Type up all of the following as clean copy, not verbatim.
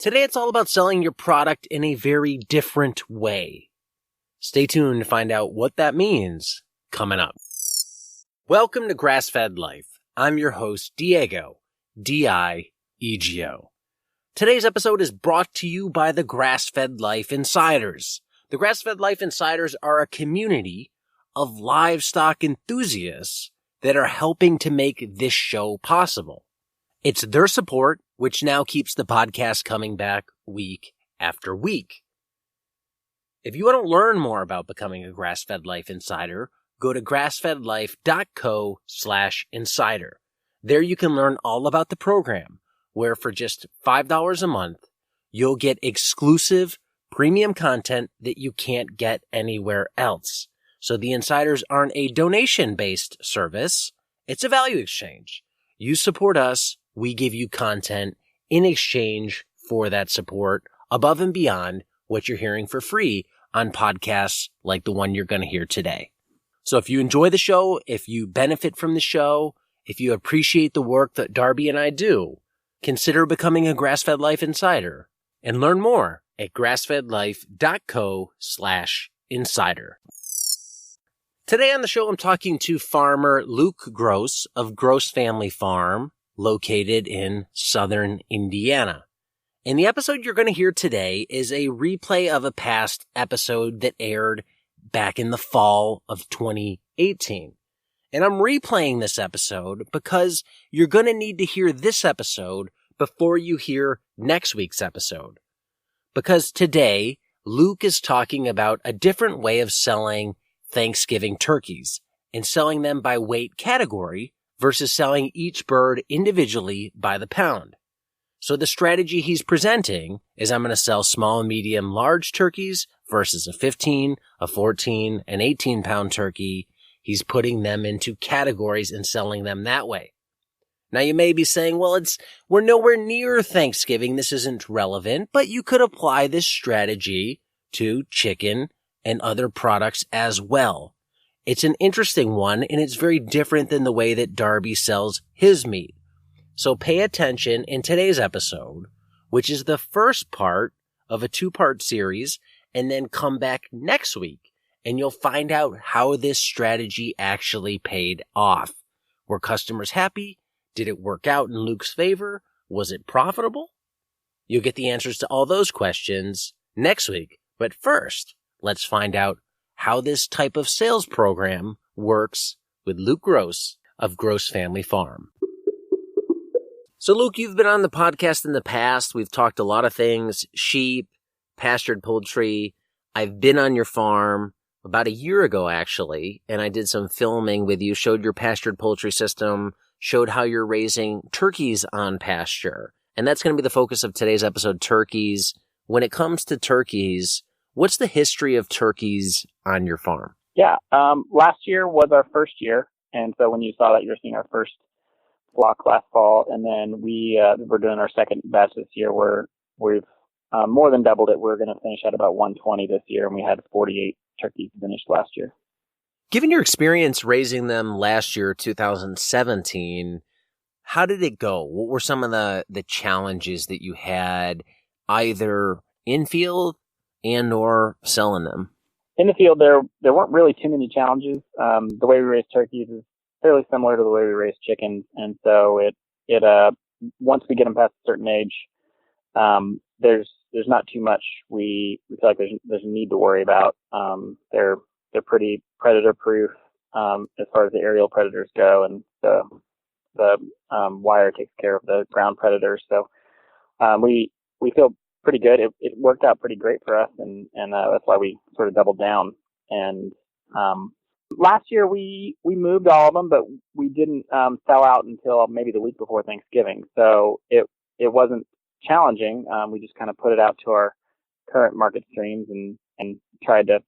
Today it's all about selling your product in a very different way. Stay tuned to find out what that means coming up. Welcome to Grassfed Life. I'm your host, Diego, D-I-E-G-O. Today's episode is brought to you by the Grassfed Life Insiders. The Grassfed Life Insiders are a community of livestock enthusiasts that are helping to make this show possible. It's their support which now keeps the podcast coming back week after week. If you want to learn more about becoming a Grassfed Life Insider, go to grassfedlife.co/insider. There you can learn all about the program, where for just $5 a month, you'll get exclusive premium content that you can't get anywhere else. So the insiders aren't a donation-based service. It's a value exchange. You support us, we give you content in exchange for that support above and beyond what you're hearing for free on podcasts like the one you're going to hear today. So if you enjoy the show, if you benefit from the show, if you appreciate the work that Darby and I do, consider becoming a Grassfed Life Insider and learn more at grassfedlife.co/insider. Today on the show, I'm talking to farmer Luke Groce of Groce Family Farm, located in southern Indiana. And the episode you're going to hear today is a replay of a past episode that aired back in the fall of 2018. And I'm replaying this episode because you're going to need to hear this episode before you hear next week's episode. Because today, Luke is talking about a different way of selling Thanksgiving turkeys and selling them by weight category versus selling each bird individually by the pound. So the strategy he's presenting is I'm going to sell small, medium, large turkeys versus a 15, a 14, an 18 pound turkey. He's putting them into categories and selling them that way. Now you may be saying, well, we're nowhere near Thanksgiving. This isn't relevant, but you could apply this strategy to chicken and other products as well. It's an interesting one, and it's very different than the way that Darby sells his meat. So pay attention in today's episode, which is the first part of a 2-part series, and then come back next week, and you'll find out how this strategy actually paid off. Were customers happy? Did it work out in Luke's favor? Was it profitable? You'll get the answers to all those questions next week. But first, let's find out how this type of sales program works with Luke Groce of Groce Family Farm. So Luke, you've been on the podcast in the past. We've talked a lot of things, sheep, pastured poultry. I've been on your farm about a year ago, actually, and I did some filming with you, showed your pastured poultry system, showed how you're raising turkeys on pasture. And that's going to be the focus of today's episode, turkeys. When it comes to turkeys, what's the history of turkeys on your farm? Yeah, last year was our first year, and so when you saw that, you're seeing our first flock last fall, and then we're doing our second batch this year. We've more than doubled it. We're going to finish at about 120 this year, and we had 48 turkeys finished last year. Given your experience raising them last year, 2017, how did it go? What were some of the challenges that you had either in field and or selling them? In the field, there weren't really too many challenges. The way we raise turkeys is fairly similar to the way we raise chickens, and so it once we get them past a certain age, there's not too much we feel like there's a need to worry about. They're pretty predator proof as far as the aerial predators go, and the wire takes care of the ground predators. So we feel pretty good. It worked out pretty great for us, and that's why we sort of doubled down. And last year we moved all of them, but we didn't sell out until maybe the week before Thanksgiving. So it wasn't challenging. We just kind of put it out to our current market streams and tried to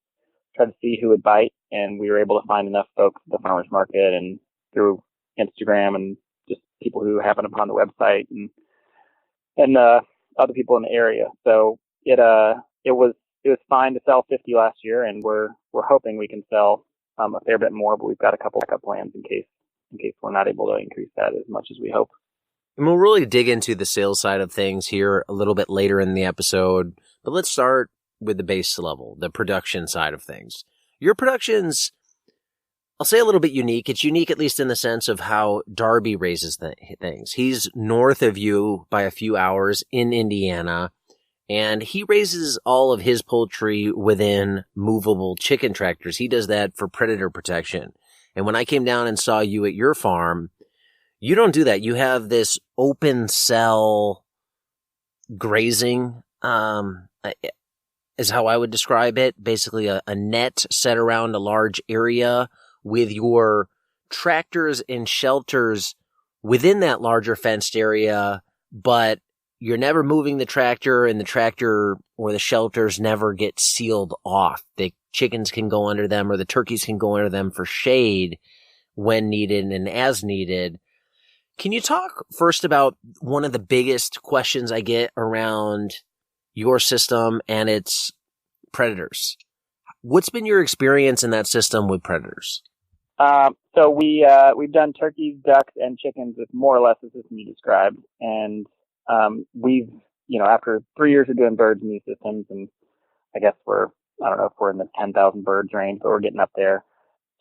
see who would bite. And we were able to find enough folks at the farmers market and through Instagram and just people who happened upon the website and other people in the area. So it was fine to sell 50 last year, and we're hoping we can sell a fair bit more, but we've got a couple backup plans in case we're not able to increase that as much as we hope. And we'll really dig into the sales side of things here a little bit later in the episode. But let's start with the base level, the production side of things. Your production's, I'll say, a little bit unique. It's unique at least in the sense of how Darby raises things. He's north of you by a few hours in Indiana, and he raises all of his poultry within movable chicken tractors. He does that for predator protection. And when I came down and saw you at your farm, you don't do that. You have this open cell grazing, is how I would describe it. Basically a net set around a large area with your tractors and shelters within that larger fenced area, but you're never moving the tractor, and the tractor or the shelters never get sealed off. The chickens can go under them, or the turkeys can go under them for shade when needed and as needed. Can you talk first about one of the biggest questions I get around your system and its predators? What's been your experience in that system with predators? So we've done turkeys, ducks, and chickens with more or less the system you described. And we've, after 3 years of doing birds in these systems, and I guess I don't know if we're in the 10,000 birds range, but we're getting up there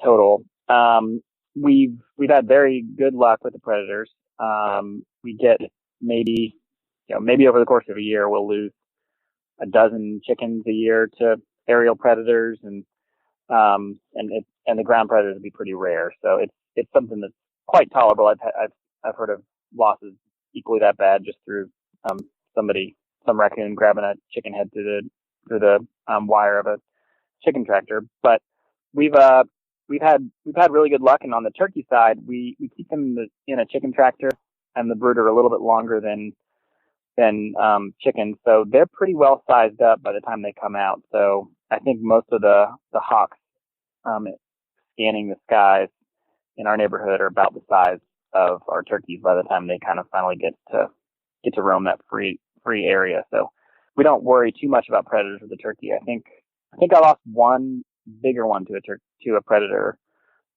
total. We've had very good luck with the predators. We get maybe over the course of a year, we'll lose a dozen chickens a year to aerial predators, and the ground predators would be pretty rare. So it's something that's quite tolerable. I've heard of losses equally that bad just through some raccoon grabbing a chicken head through the wire of a chicken tractor. But we've had really good luck. And on the turkey side, we keep them in a chicken tractor and the brooder a little bit longer than chickens. So they're pretty well sized up by the time they come out. So I think most of the hawks scanning the skies in our neighborhood are about the size of our turkeys by the time they kind of finally get to roam that free area. So we don't worry too much about predators with the turkey. I think I lost one bigger one to a predator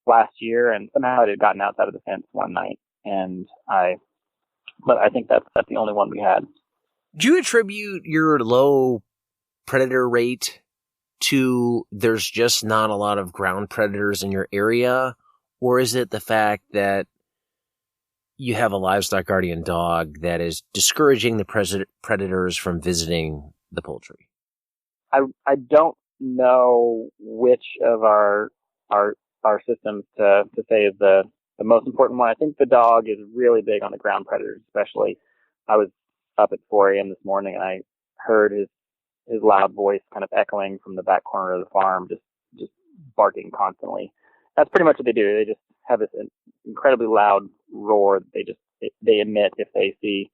last year, and somehow it had gotten outside of the fence one night, but I think that's the only one we had. Do you attribute your low predator rate to there's just not a lot of ground predators in your area, or is it the fact that you have a livestock guardian dog that is discouraging the predators from visiting the poultry? I don't know which of our systems to say is the most important one. I think the dog is really big on the ground predators, especially. I was up at 4 a.m. this morning and I heard his loud voice kind of echoing from the back corner of the farm, just barking constantly. That's pretty much what they do. They just have this incredibly loud roar that they emit if they see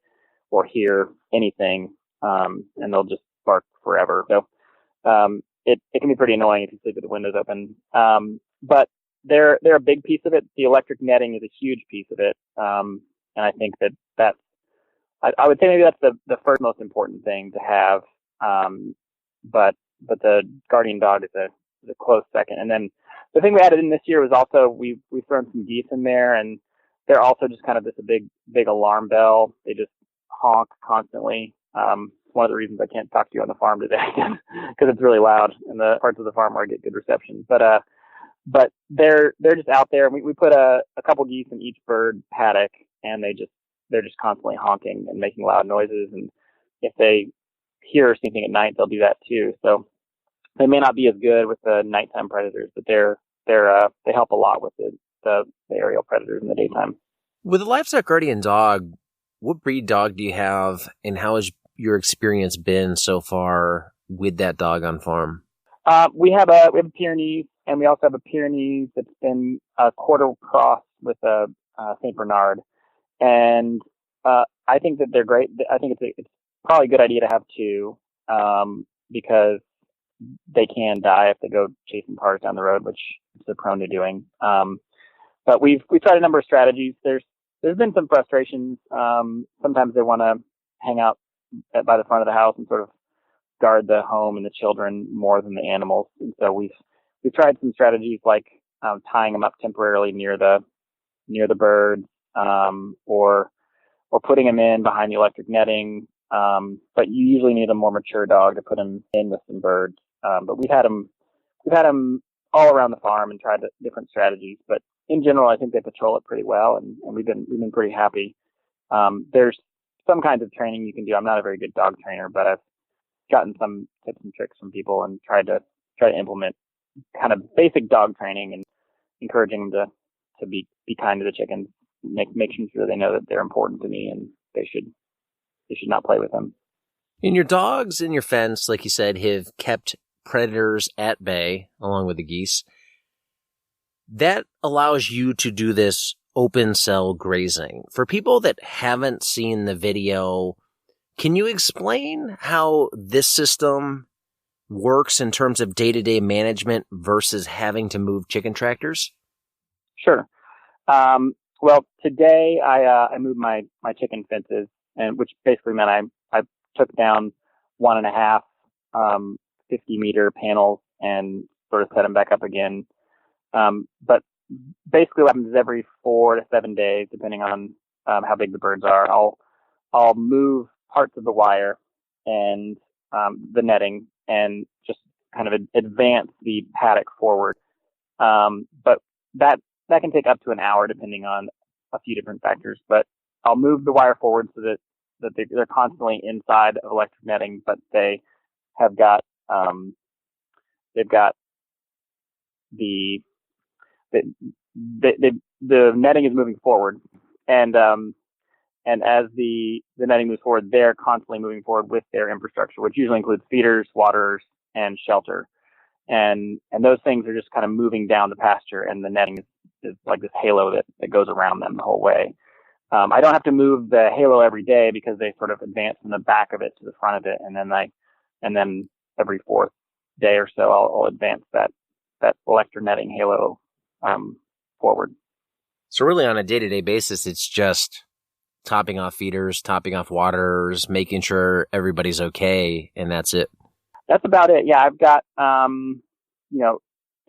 or hear anything, and they'll just bark forever. So it can be pretty annoying if you sleep with the windows open. But they're a big piece of it. The electric netting is a huge piece of it, and I think that's I would say maybe that's the first most important thing to have. But the guardian dog is a close second. And then the thing we added in this year was also we've thrown some geese in there, and they're also just kind of a big alarm bell. They just honk constantly. One of the reasons I can't talk to you on the farm today because it's really loud in the parts of the farm where I get good reception. But they're just out there. We put a couple geese in each bird paddock, and they're just constantly honking and making loud noises. And if they hear anything at night, they'll do that too. So they may not be as good with the nighttime predators, but they help a lot with the aerial predators in the daytime. With a livestock guardian dog, what breed dog do you have, and how has your experience been so far with that dog on farm? We have a Pyrenees, and we also have a Pyrenees that's been a quarter cross with a Saint Bernard, and I think that they're great. I think it's probably a good idea to have two, because they can die if they go chasing cars down the road, which they're prone to doing. But we've tried a number of strategies. There's been some frustrations. Sometimes they want to hang out by the front of the house and sort of guard the home and the children more than the animals. And so we've tried some strategies like tying them up temporarily near the birds, or or putting them in behind the electric netting. But you usually need a more mature dog to put them in with some birds. But we've had them all around the farm and tried different strategies. But in general, I think they patrol it pretty well, and we've been pretty happy. There's some kinds of training you can do. I'm not a very good dog trainer, but I've gotten some tips and tricks from people and tried to implement kind of basic dog training and encouraging them to be kind to the chickens, making sure they know that they're important to me and they should not play with them. And your dogs and your fence, like you said, have kept predators at bay along with the geese. That allows you to do this open cell grazing. For people that haven't seen the video, can you explain how this system works in terms of day-to-day management versus having to move chicken tractors? Sure. Well, today I moved my chicken fences, and which basically meant I took down 1.5 50-meter panels and sort of set them back up again. But basically, what happens is every 4 to 7 days, depending on how big the birds are, I'll move parts of the wire and the netting and just kind of advance the paddock forward. But that can take up to an hour depending on a few different factors. But I'll move the wire forward so that they're constantly inside of electric netting, but they have got they've got the netting is moving forward, and as the netting moves forward, they're constantly moving forward with their infrastructure, which usually includes feeders, waterers, and shelter. And those things are just kind of moving down the pasture, and the netting is like this halo that goes around them the whole way. I don't have to move the halo every day because they sort of advance from the back of it to the front of it, and then every 4th day or so I'll advance that electro netting halo forward. So really on a day-to-day basis, it's just topping off feeders, topping off waters, making sure everybody's okay, and that's it. That's about it. Yeah, I've got,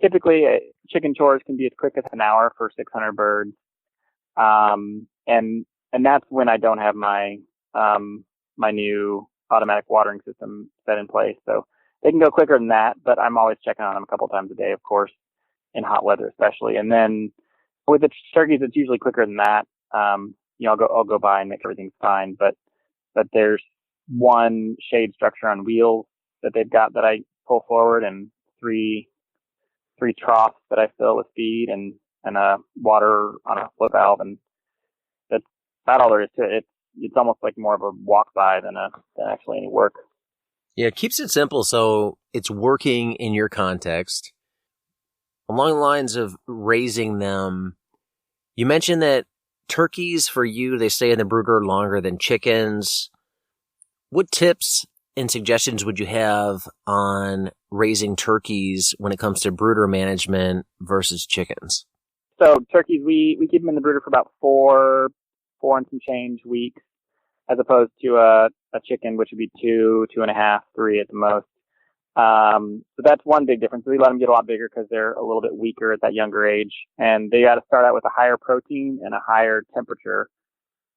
typically chicken chores can be as quick as an hour for 600 birds. And that's when I don't have my new automatic watering system set in place. So they can go quicker than that, but I'm always checking on them a couple times a day, of course, in hot weather especially. And then with the turkeys, it's usually quicker than that. I'll go by and make sure everything's fine. But there's one shade structure on wheels that they've got that I pull forward, and three troughs that I fill with feed and water on a float valve, and that's about all there is to it. It's almost like more of a walk by than actually any work. Yeah, it keeps it simple, so it's working in your context. Along the lines of raising them, you mentioned that turkeys, for you, they stay in the brooder longer than chickens. What tips and suggestions would you have on raising turkeys when it comes to brooder management versus chickens? So turkeys, we keep them in the brooder for about four and some change weeks, as opposed to a chicken, which would be 2.5, 3 at the most. So that's one big difference. We let them get a lot bigger because they're a little bit weaker at that younger age, and they got to start out with a higher protein and a higher temperature.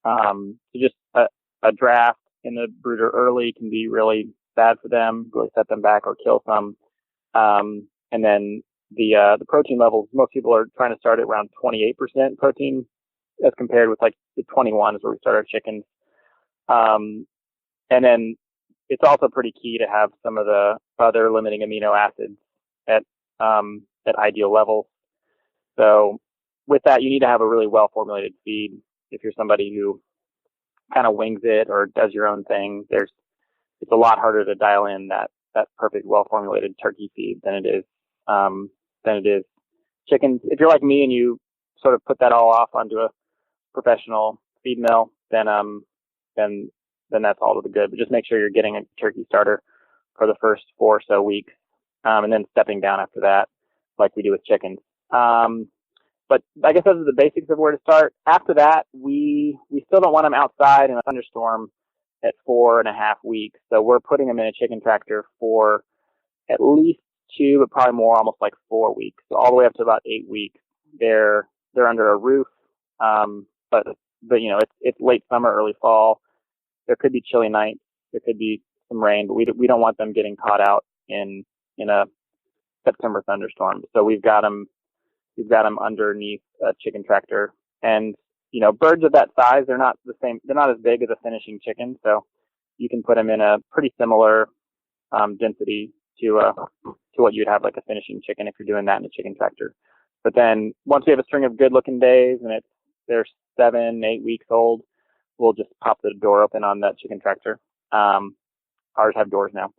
So just a draft in the brooder early can be really bad for them, really set them back or kill some. And then the protein levels, most people are trying to start at around 28% protein, as compared with like the 21 is where we start our chickens. And then it's also pretty key to have some of the other limiting amino acids at ideal levels. So with that, you need to have a really well formulated feed. If you're somebody who kind of wings it or does your own thing, it's a lot harder to dial in that perfect, well formulated turkey feed than it is chickens. If you're like me and you sort of put that all off onto a professional feed mill, then that's all to the good. But just make sure you're getting a turkey starter for the first 4 or so weeks, and then stepping down after that, like we do with chickens. But I guess those are the basics of where to start. After that, we still don't want them outside in a thunderstorm at 4.5 weeks. So we're putting them in a chicken tractor for at least 2, but probably more, almost like 4 weeks. So all the way up to about 8 weeks, they're under a roof, but but it's late summer, early fall. There could be chilly nights. There could be some rain, but we don't want them getting caught out in a September thunderstorm. So we've got them underneath a chicken tractor. And birds of that size, they're not the same. They're not as big as a finishing chicken. So you can put them in a pretty similar density to what you'd have like a finishing chicken if you're doing that in a chicken tractor. But then once we have a string of good looking days and they're 7, 8 weeks old, we'll just pop the door open on that chicken tractor. Ours have doors now,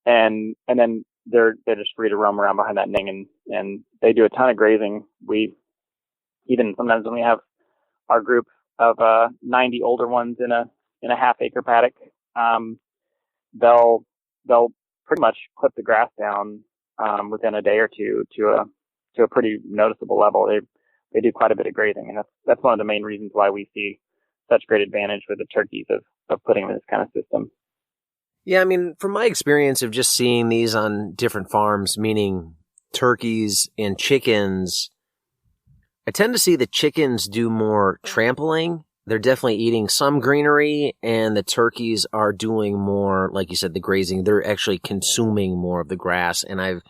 and then they're just free to roam around behind that ning, and they do a ton of grazing. We even sometimes when we have our group of 90 older ones in a half-acre paddock, they'll pretty much clip the grass down within a day or two to a pretty noticeable level. They do quite a bit of grazing, and that's one of the main reasons why we see such great advantage with the turkeys of putting them in this kind of system. Yeah, I mean, from my experience of just seeing these on different farms, meaning turkeys and chickens, I tend to see the chickens do more trampling. They're definitely eating some greenery, and the turkeys are doing more, like you said, the grazing. They're actually consuming more of the grass, and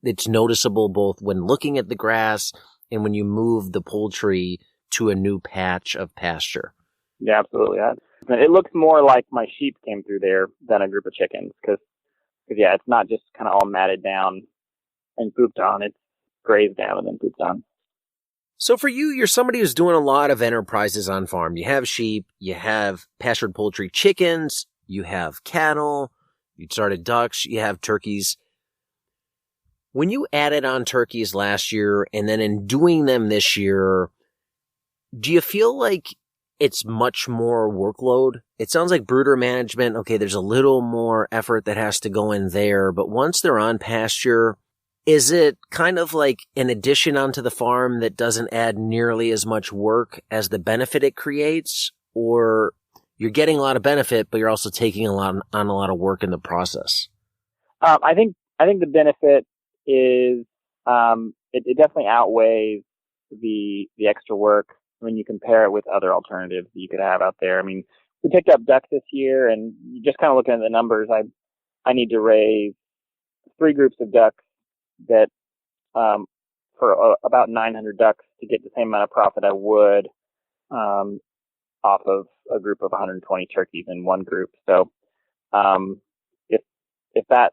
it's noticeable both when looking at the grass and when you move the poultry to a new patch of pasture. Yeah, absolutely. It looks more like my sheep came through there than a group of chickens because it's not just kind of all matted down and pooped on. It's grazed down and then pooped on. So for you, you're somebody who's doing a lot of enterprises on farm. You have sheep, you have pastured poultry, chickens, you have cattle, you started ducks, you have turkeys. When you added on turkeys last year and then in doing them this year, do you feel like it's much more workload? It sounds like brooder management, okay, there's a little more effort that has to go in there, but once they're on pasture, is it kind of like an addition onto the farm that doesn't add nearly as much work as the benefit it creates? Or you're getting a lot of benefit, but you're also taking a lot of work in the process? I think the benefit is it definitely outweighs the extra work when you compare it with other alternatives that you could have out there. I mean, we picked up ducks this year, and just kind of looking at the numbers, I need to raise 3 groups of ducks that for about 900 ducks to get the same amount of profit I would off of a group of 120 turkeys in one group. So if that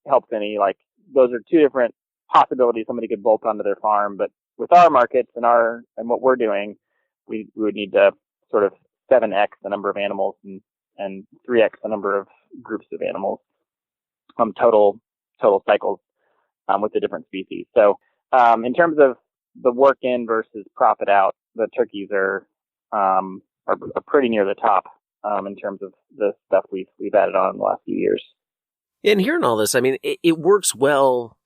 helps any, like those are 2 different possibilities somebody could bolt onto their farm. But with our markets and what we're doing, we would need to sort of 7x the number of animals and 3x the number of groups of animals total cycles with the different species. So in terms of the work in versus profit out, the turkeys are pretty near the top in terms of the stuff we've added on in the last few years. And hearing all this, I mean, it works well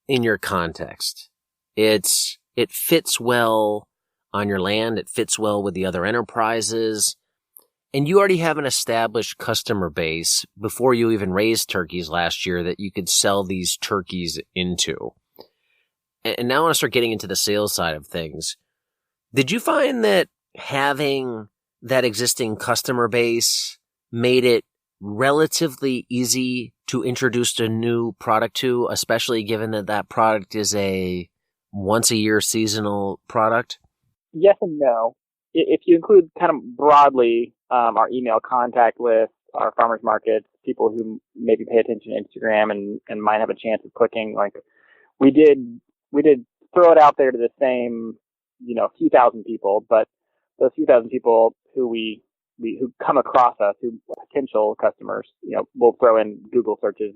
in your context. It fits well on your land. It fits well with the other enterprises. And you already have an established customer base before you even raised turkeys last year that you could sell these turkeys into. And now I want to start getting into the sales side of things. Did you find that having that existing customer base made it relatively easy to introduce a new product to, especially given that product is a once-a-year seasonal product? Yes and no. If you include kind of broadly our email contact list, our farmers markets, people who maybe pay attention to Instagram and might have a chance of clicking, like we did throw it out there to the same, few thousand people, but those few thousand people who come across us, who potential customers, we'll throw in Google searches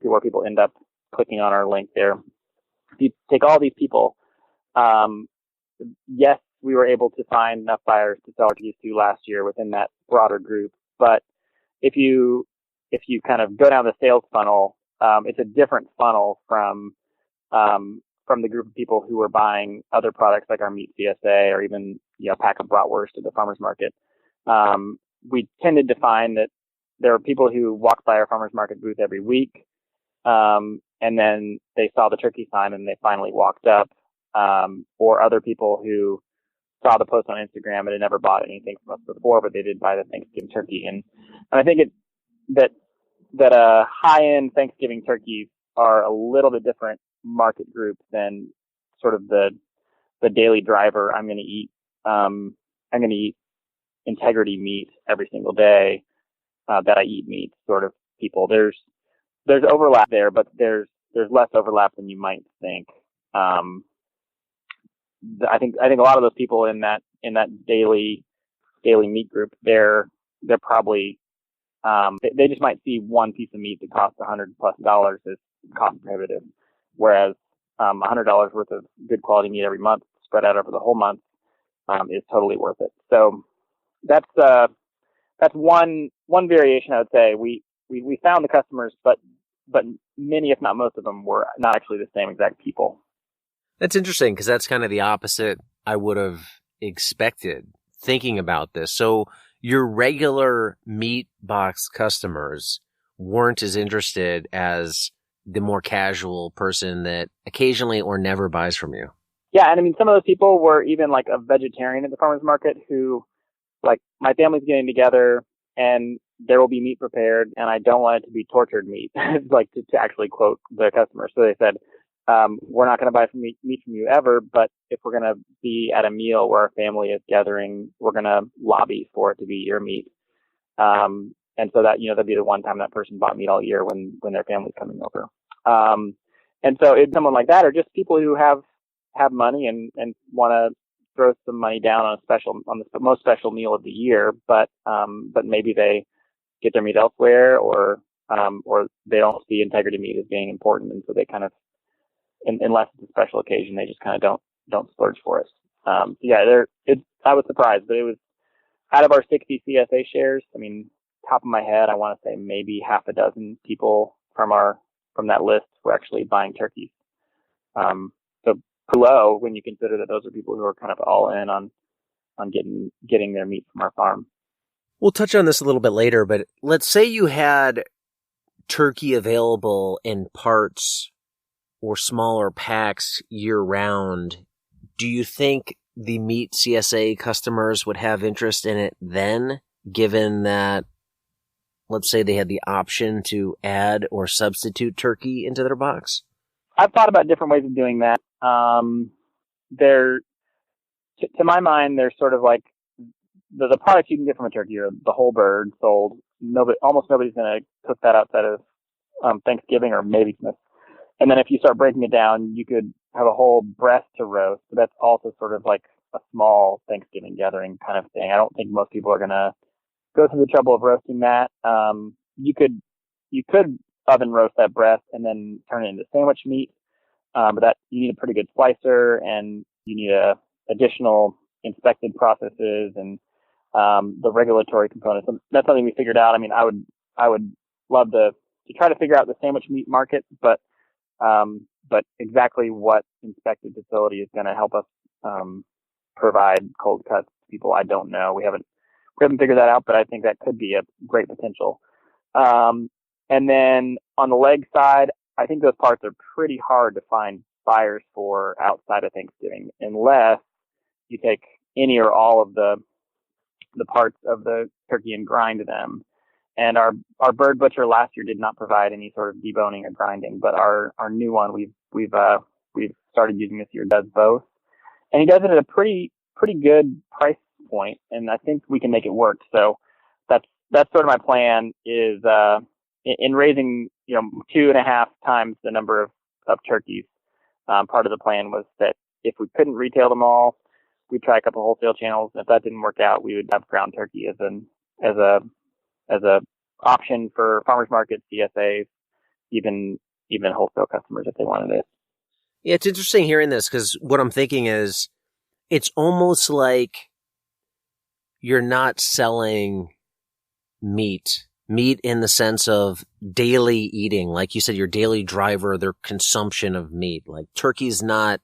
where people end up clicking on our link there. If you take all these people, yes, we were able to find enough buyers to sell turkeys to last year within that broader group. But if you kind of go down the sales funnel, it's a different funnel from the group of people who are buying other products like our meat CSA or even a pack of bratwurst at the farmers market. We tended to find that there are people who walk by our farmers market booth every week, and then they saw the turkey sign and they finally walked up, or other people who saw the post on Instagram and had never bought anything from us before, but they did buy the Thanksgiving turkey. And I think that high-end Thanksgiving turkeys are a little bit different market group than sort of the daily driver. I'm going to eat integrity meat every single day, that I eat meat sort of people. There's overlap there, but there's less overlap than you might think. I think a lot of those people in that daily meat group, they're probably, they just might see one piece of meat that costs $100+ as cost prohibitive, whereas $100 worth of good quality meat every month spread out over the whole month is totally worth it. So that's one variation. I would say we found the customers, but many, if not most of them, were not actually the same exact people. That's interesting, because that's kind of the opposite I would have expected thinking about this. So your regular meat box customers weren't as interested as the more casual person that occasionally or never buys from you. Yeah, and I mean, some of those people were even like a vegetarian at the farmer's market who, like, my family's getting together and there will be meat prepared and I don't want it to be tortured meat, like to actually quote the customer. So they said, we're not going to buy meat from you ever, but if we're going to be at a meal where our family is gathering, we're going to lobby for it to be your meat. And so that, that'd be the one time that person bought meat all year when their family's coming over. And so it's someone like that, or just people who have money and want to throw some money down on the most special meal of the year, but maybe they get their meat elsewhere, or they don't see integrity meat as being important, and so they kind of, unless it's a special occasion, they just kind of don't splurge for it. I was surprised, but it was out of our 60 CSA shares. I mean, top of my head, I want to say maybe half a dozen people from that list were actually buying turkeys. So low when you consider that those are people who are kind of all in on getting their meat from our farm. We'll touch on this a little bit later, but let's say you had turkey available in parts or smaller packs year round. Do you think the meat CSA customers would have interest in it then, given that, let's say, they had the option to add or substitute turkey into their box? I've thought about different ways of doing that. To my mind, there's sort of like the products you can get from a turkey are the whole bird sold. Almost nobody's going to cook that outside of Thanksgiving or maybe Christmas. And then if you start breaking it down, you could have a whole breast to roast. But that's also sort of like a small Thanksgiving gathering kind of thing. I don't think most people are going to go through the trouble of roasting that. You could oven roast that breast and then turn it into sandwich meat. But that you need a pretty good slicer, and you need additional inspected processes and the regulatory components. So that's something we figured out. I mean, I would love to try to figure out the sandwich meat market, but exactly what inspected facility is going to help us provide cold cuts to people, I don't know. We haven't figured that out, but I think that could be a great potential. And then on the leg side, I think those parts are pretty hard to find buyers for outside of Thanksgiving, unless you take any or all of the parts of the turkey and grind them. And our bird butcher last year did not provide any sort of deboning or grinding, but our new one we've started using this year does both, and he does it at a pretty good price point, and I think we can make it work. So that's sort of my plan is in raising 2.5 times the number of turkeys. Part of the plan was that if we couldn't retail them all, we'd try a couple wholesale channels. If that didn't work out, we would have ground turkey as a option for farmers markets, CSAs, even wholesale customers if they wanted it. Yeah, it's interesting hearing this, because what I'm thinking is it's almost like you're not selling meat in the sense of daily eating. Like you said, your daily driver, their consumption of meat. Like turkey's not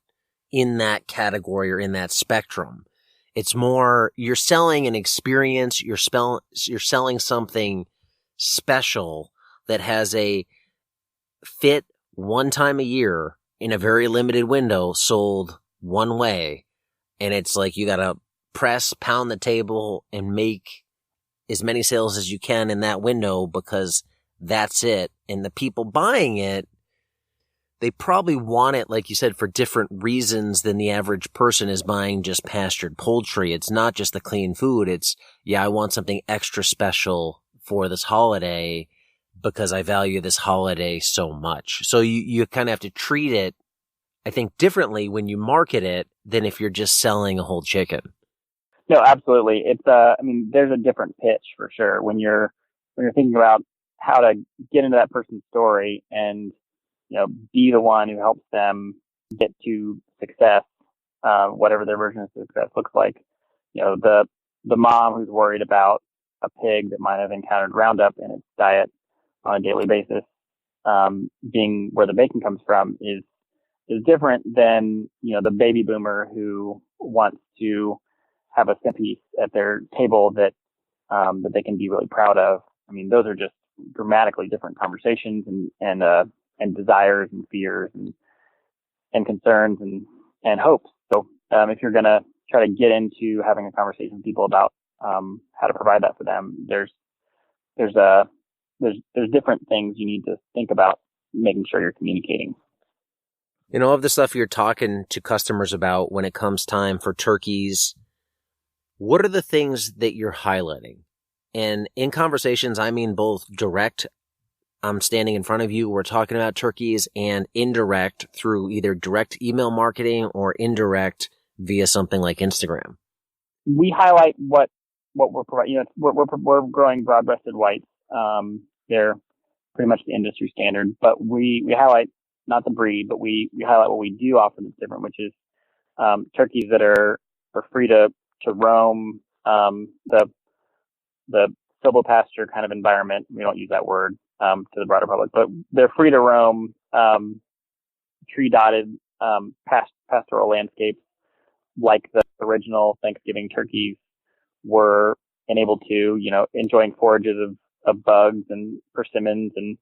in that category or in that spectrum. It's more, you're selling an experience, you're selling something special that has a fit one time a year in a very limited window, sold one way. And it's like you gotta pound the table, and make as many sales as you can in that window because that's it. And the people buying it, they probably want it, like you said, for different reasons than the average person is buying just pastured poultry. It's not just the clean food. It's, yeah, I want something extra special for this holiday because I value this holiday so much. So you kind of have to treat it, I think, differently when you market it than if you're just selling a whole chicken. No, absolutely. It's there's a different pitch for sure when you're thinking about how to get into that person's story and, be the one who helps them get to success, whatever their version of success looks like. The mom who's worried about a pig that might have encountered Roundup in its diet on a daily basis, being where the bacon comes from is different than, the baby boomer who wants to have a centerpiece at their table that they can be really proud of. I mean, those are just dramatically different conversations and desires and fears and concerns and hopes. So, if you're going to try to get into having a conversation with people about, how to provide that for them, there's different things you need to think about making sure you're communicating. Of the stuff you're talking to customers about when it comes time for turkeys, what are the things that you're highlighting? And in conversations, I mean both direct, I'm standing in front of you, we're talking about turkeys, and indirect through either direct email marketing or indirect via something like Instagram. We highlight what we're providing. We're growing broad-breasted whites. They're pretty much the industry standard, but we highlight not the breed, but we highlight what we do offer that's different, which is turkeys that are free to roam the silvopasture kind of environment. We don't use that word to the broader public, but they're free to roam tree dotted pastoral landscapes like the original Thanksgiving turkeys were enabled to, enjoying forages of bugs and persimmons and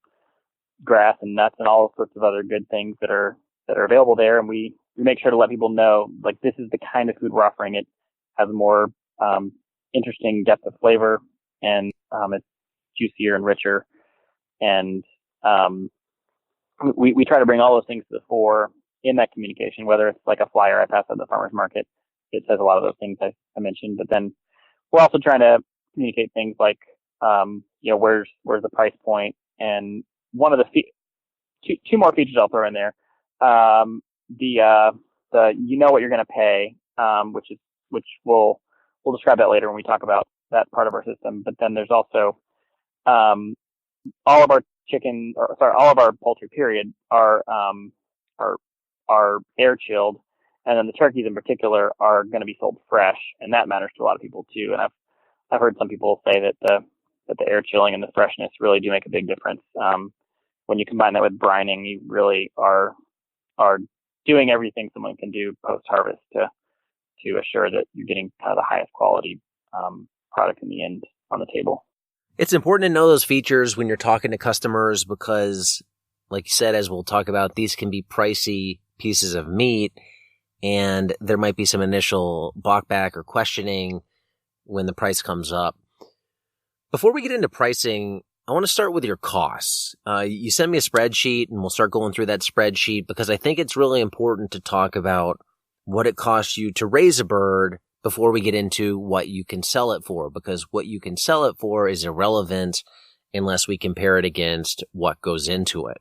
grass and nuts and all sorts of other good things that are available there. And we make sure to let people know, like, this is the kind of food we're offering. It has a more interesting depth of flavor, and it's juicier and richer. And we try to bring all those things to the fore in that communication, whether it's like a flyer I pass at the farmer's market. It says a lot of those things I mentioned, but then we're also trying to communicate things like, where's the price point, and one of the two more features I'll throw in there. The what you're going to pay, which we'll describe that later when we talk about that part of our system. But then there's also all of our poultry period are air chilled, and then the turkeys in particular are going to be sold fresh, and that matters to a lot of people too. And I've heard some people say that the air chilling and the freshness really do make a big difference. When you combine that with brining, you really are doing everything someone can do post harvest to assure that you're getting kind of the highest quality product in the end on the table. It's important to know those features when you're talking to customers because, like you said, as we'll talk about, these can be pricey pieces of meat, and there might be some initial balkback or questioning when the price comes up. Before we get into pricing, I want to start with your costs. You send me a spreadsheet, and we'll start going through that spreadsheet because I think it's really important to talk about what it costs you to raise a bird before we get into what you can sell it for, because what you can sell it for is irrelevant unless we compare it against what goes into it.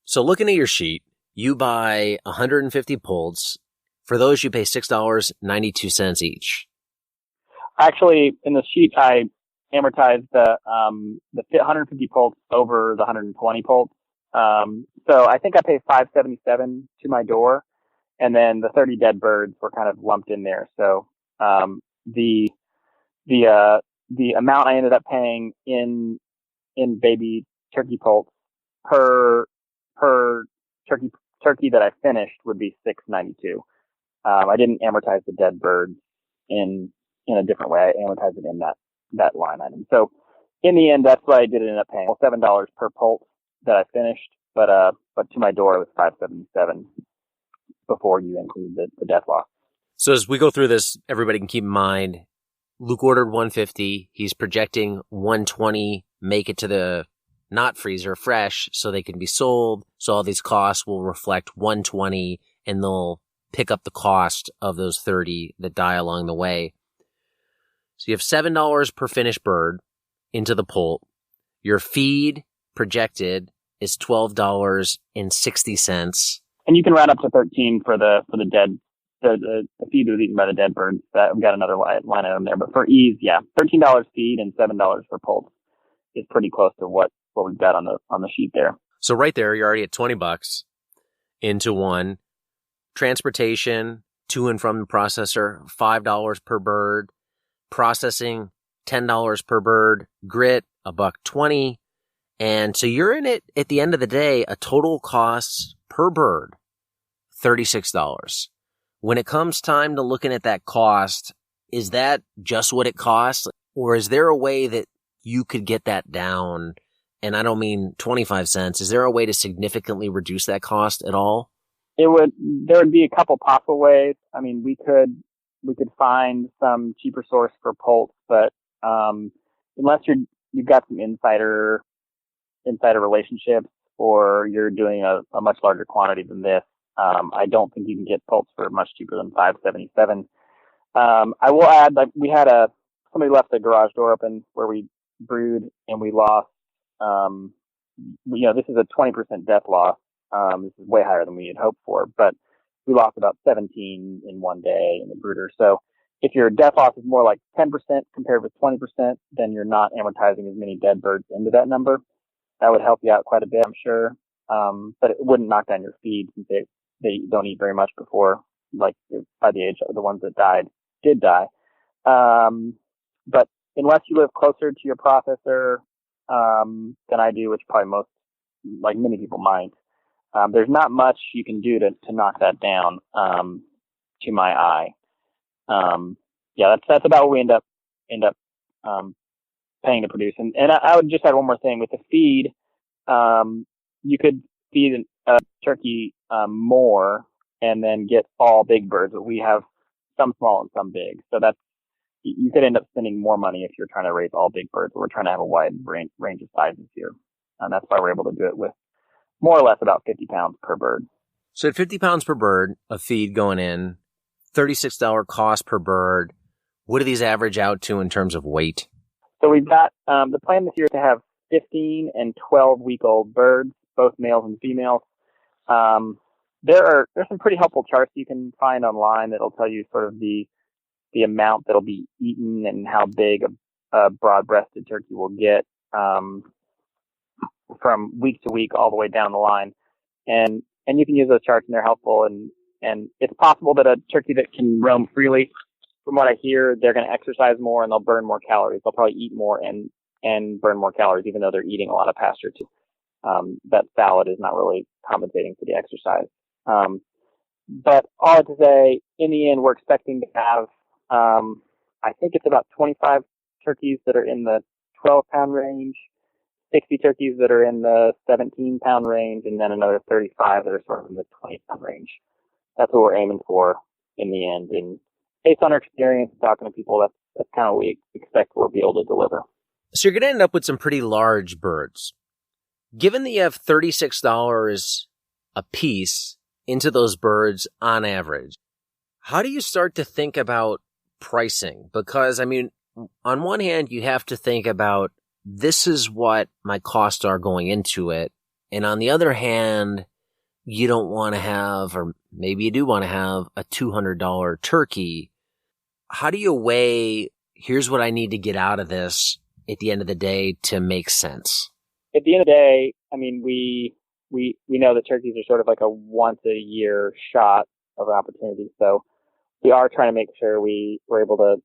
So looking at your sheet, you buy 150 poults. For those, you pay $6.92 each. Actually, in the sheet, I amortize the 150 poults over the 120 poults. So I think I pay $5.77 to my door, and then the 30 dead birds were kind of lumped in there. So the amount I ended up paying in baby turkey poults per turkey that I finished would be $6.92. I didn't amortize the dead birds in a different way. I amortized it in that line item. So in the end, that's what I did end up paying. Well, $7 per poult that I finished, but to my door it was $5.77 before you include the death loss. So as we go through this, everybody can keep in mind, Luke ordered 150. He's projecting 120, make it to the not freezer fresh so they can be sold. So all these costs will reflect 120 and they'll pick up the cost of those 30 that die along the way. So you have $7 per finished bird into the poult. Your feed projected is $12.60. And you can round up to 13 for the dead, the feed that was eaten by the dead birds. That we've got another line item there. But for ease, yeah, $13 feed and $7 for poult is pretty close to what we've got on the sheet there. So right there, you're already at $20 into one. Transportation to and from the processor, $5 per bird. Processing, $10 per bird. Grit, $1.20. And so you're in it at the end of the day, a total cost per bird, $36. When it comes time to looking at that cost, is that just what it costs? Or is there a way that you could get that down? And I don't mean 25 cents. Is there a way to significantly reduce that cost at all? There would be a couple possible ways. I mean, we could find some cheaper source for poults, but unless you've got some insider relationships or you're doing a much larger quantity than this, I don't think you can get poults for much cheaper than $5.77. I will add, like, we had somebody left the garage door open where we brewed and we lost, this is a 20% death loss. This is way higher than we had hoped for, but we lost about 17 in one day in the brooder. So if your death loss is more like 10% compared with 20%, then you're not amortizing as many dead birds into that number. That would help you out quite a bit, I'm sure. But it wouldn't knock down your feed since they don't eat very much before, like by the age of the ones that did die. But unless you live closer to your processor, than I do, which probably many people might, there's not much you can do to knock that down, to my eye. That's about what we end up paying to produce. And I would just add one more thing with the feed. You could feed a turkey, more and then get all big birds, but we have some small and some big. So you could end up spending more money if you're trying to raise all big birds. We're trying to have a wide range of sizes here. And that's why we're able to do it with more or less about 50 pounds per bird. So at 50 pounds per bird of feed going in, $36 cost per bird. What do these average out to in terms of weight? So we've got the plan this year to have 15 and 12-week-old birds, both males and females. There's some pretty helpful charts you can find online that'll tell you sort of the amount that'll be eaten and how big a broad-breasted turkey will get from week to week all the way down the line. And you can use those charts and they're helpful. And it's possible that a turkey that can roam freely, from what I hear, they're going to exercise more and they'll burn more calories. They'll probably eat more and burn more calories, even though they're eating a lot of pasture too. That salad is not really compensating for the exercise. But all I have to say, in the end, we're expecting to have, I think it's about 25 turkeys that are in the 12-pound range, 60 turkeys that are in the 17-pound range, and then another 35 that are sort of in the 20-pound range. That's what we're aiming for in the end. And based on our experience talking to people, that's kind of what we expect we'll be able to deliver. So you're going to end up with some pretty large birds. Given that you have $36 a piece into those birds on average, how do you start to think about pricing? Because, I mean, on one hand, you have to think about this is what my costs are going into it. And on the other hand, you don't want to have, or maybe you do want to have, a $200 turkey. How do you weigh, here's what I need to get out of this at the end of the day to make sense? At the end of the day, I mean, we know that turkeys are sort of like a once a year shot of opportunity. So we are trying to make sure we're able to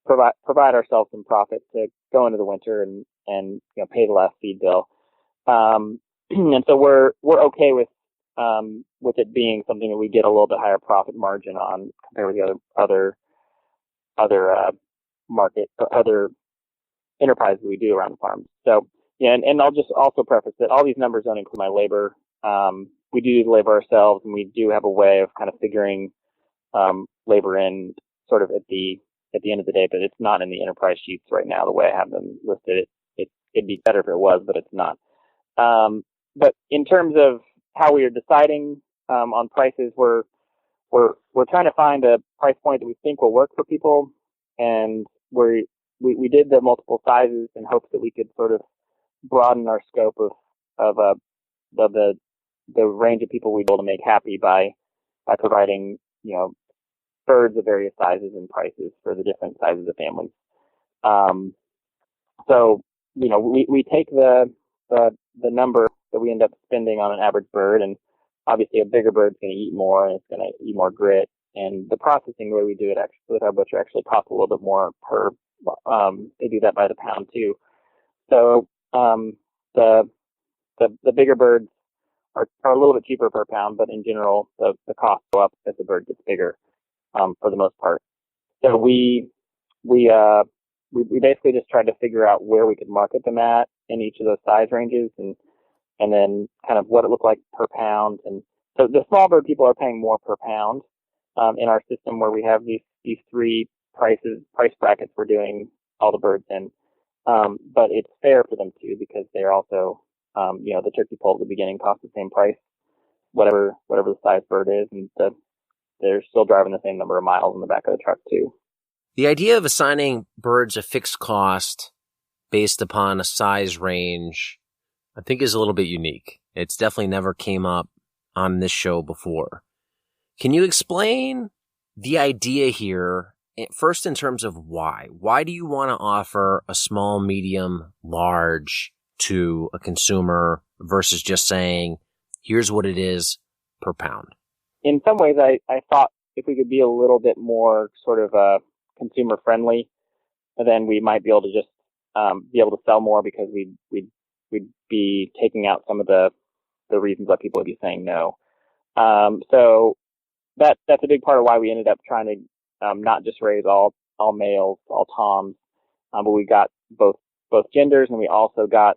provide ourselves some profit to go into the winter and pay the last feed bill. And so we're okay with it being something that we get a little bit higher profit margin on compared with the other other enterprises we do around the farm. So yeah, and I'll just also preface that all these numbers don't include my labor. We do the labor ourselves, and we do have a way of kind of figuring labor in sort of at the end of the day, but it's not in the enterprise sheets right now the way I have them listed. It'd be better if it was, but it's not. But in terms of how we are deciding on prices, we're trying to find a price point that we think will work for people, and we did the multiple sizes in hopes that we could sort of broaden our scope of the range of people we'd be able to make happy by providing birds of various sizes and prices for the different sizes of families. So we take the number that we end up spending on an average bird, and obviously a bigger bird's going to eat more and it's going to eat more grit. And the processing, the way we do it actually with our butcher, actually costs a little bit more per. They do that by the pound too. So the bigger birds are a little bit cheaper per pound, but in general the costs go up as the bird gets bigger for the most part. So we basically just tried to figure out where we could market them at in each of those size ranges, and then kind of what it looked like per pound. And so the small bird people are paying more per pound in our system, where we have these three price brackets we're doing all the birds in. But it's fair for them too, because they're also the turkey poult at the beginning costs the same price, whatever the size bird is, and they're still driving the same number of miles in the back of the truck too. The idea of assigning birds a fixed cost based upon a size range, I think, is a little bit unique. It's definitely never came up on this show before. Can you explain the idea here, first in terms of why? Why do you want to offer a small, medium, large to a consumer versus just saying, here's what it is per pound? In some ways, I thought if we could be a little bit more sort of consumer friendly, then we might be able to just be able to sell more, because we'd be taking out some of the reasons why people would be saying no. So that's a big part of why we ended up trying to not just raise all males, all toms, but we got both genders, and we also got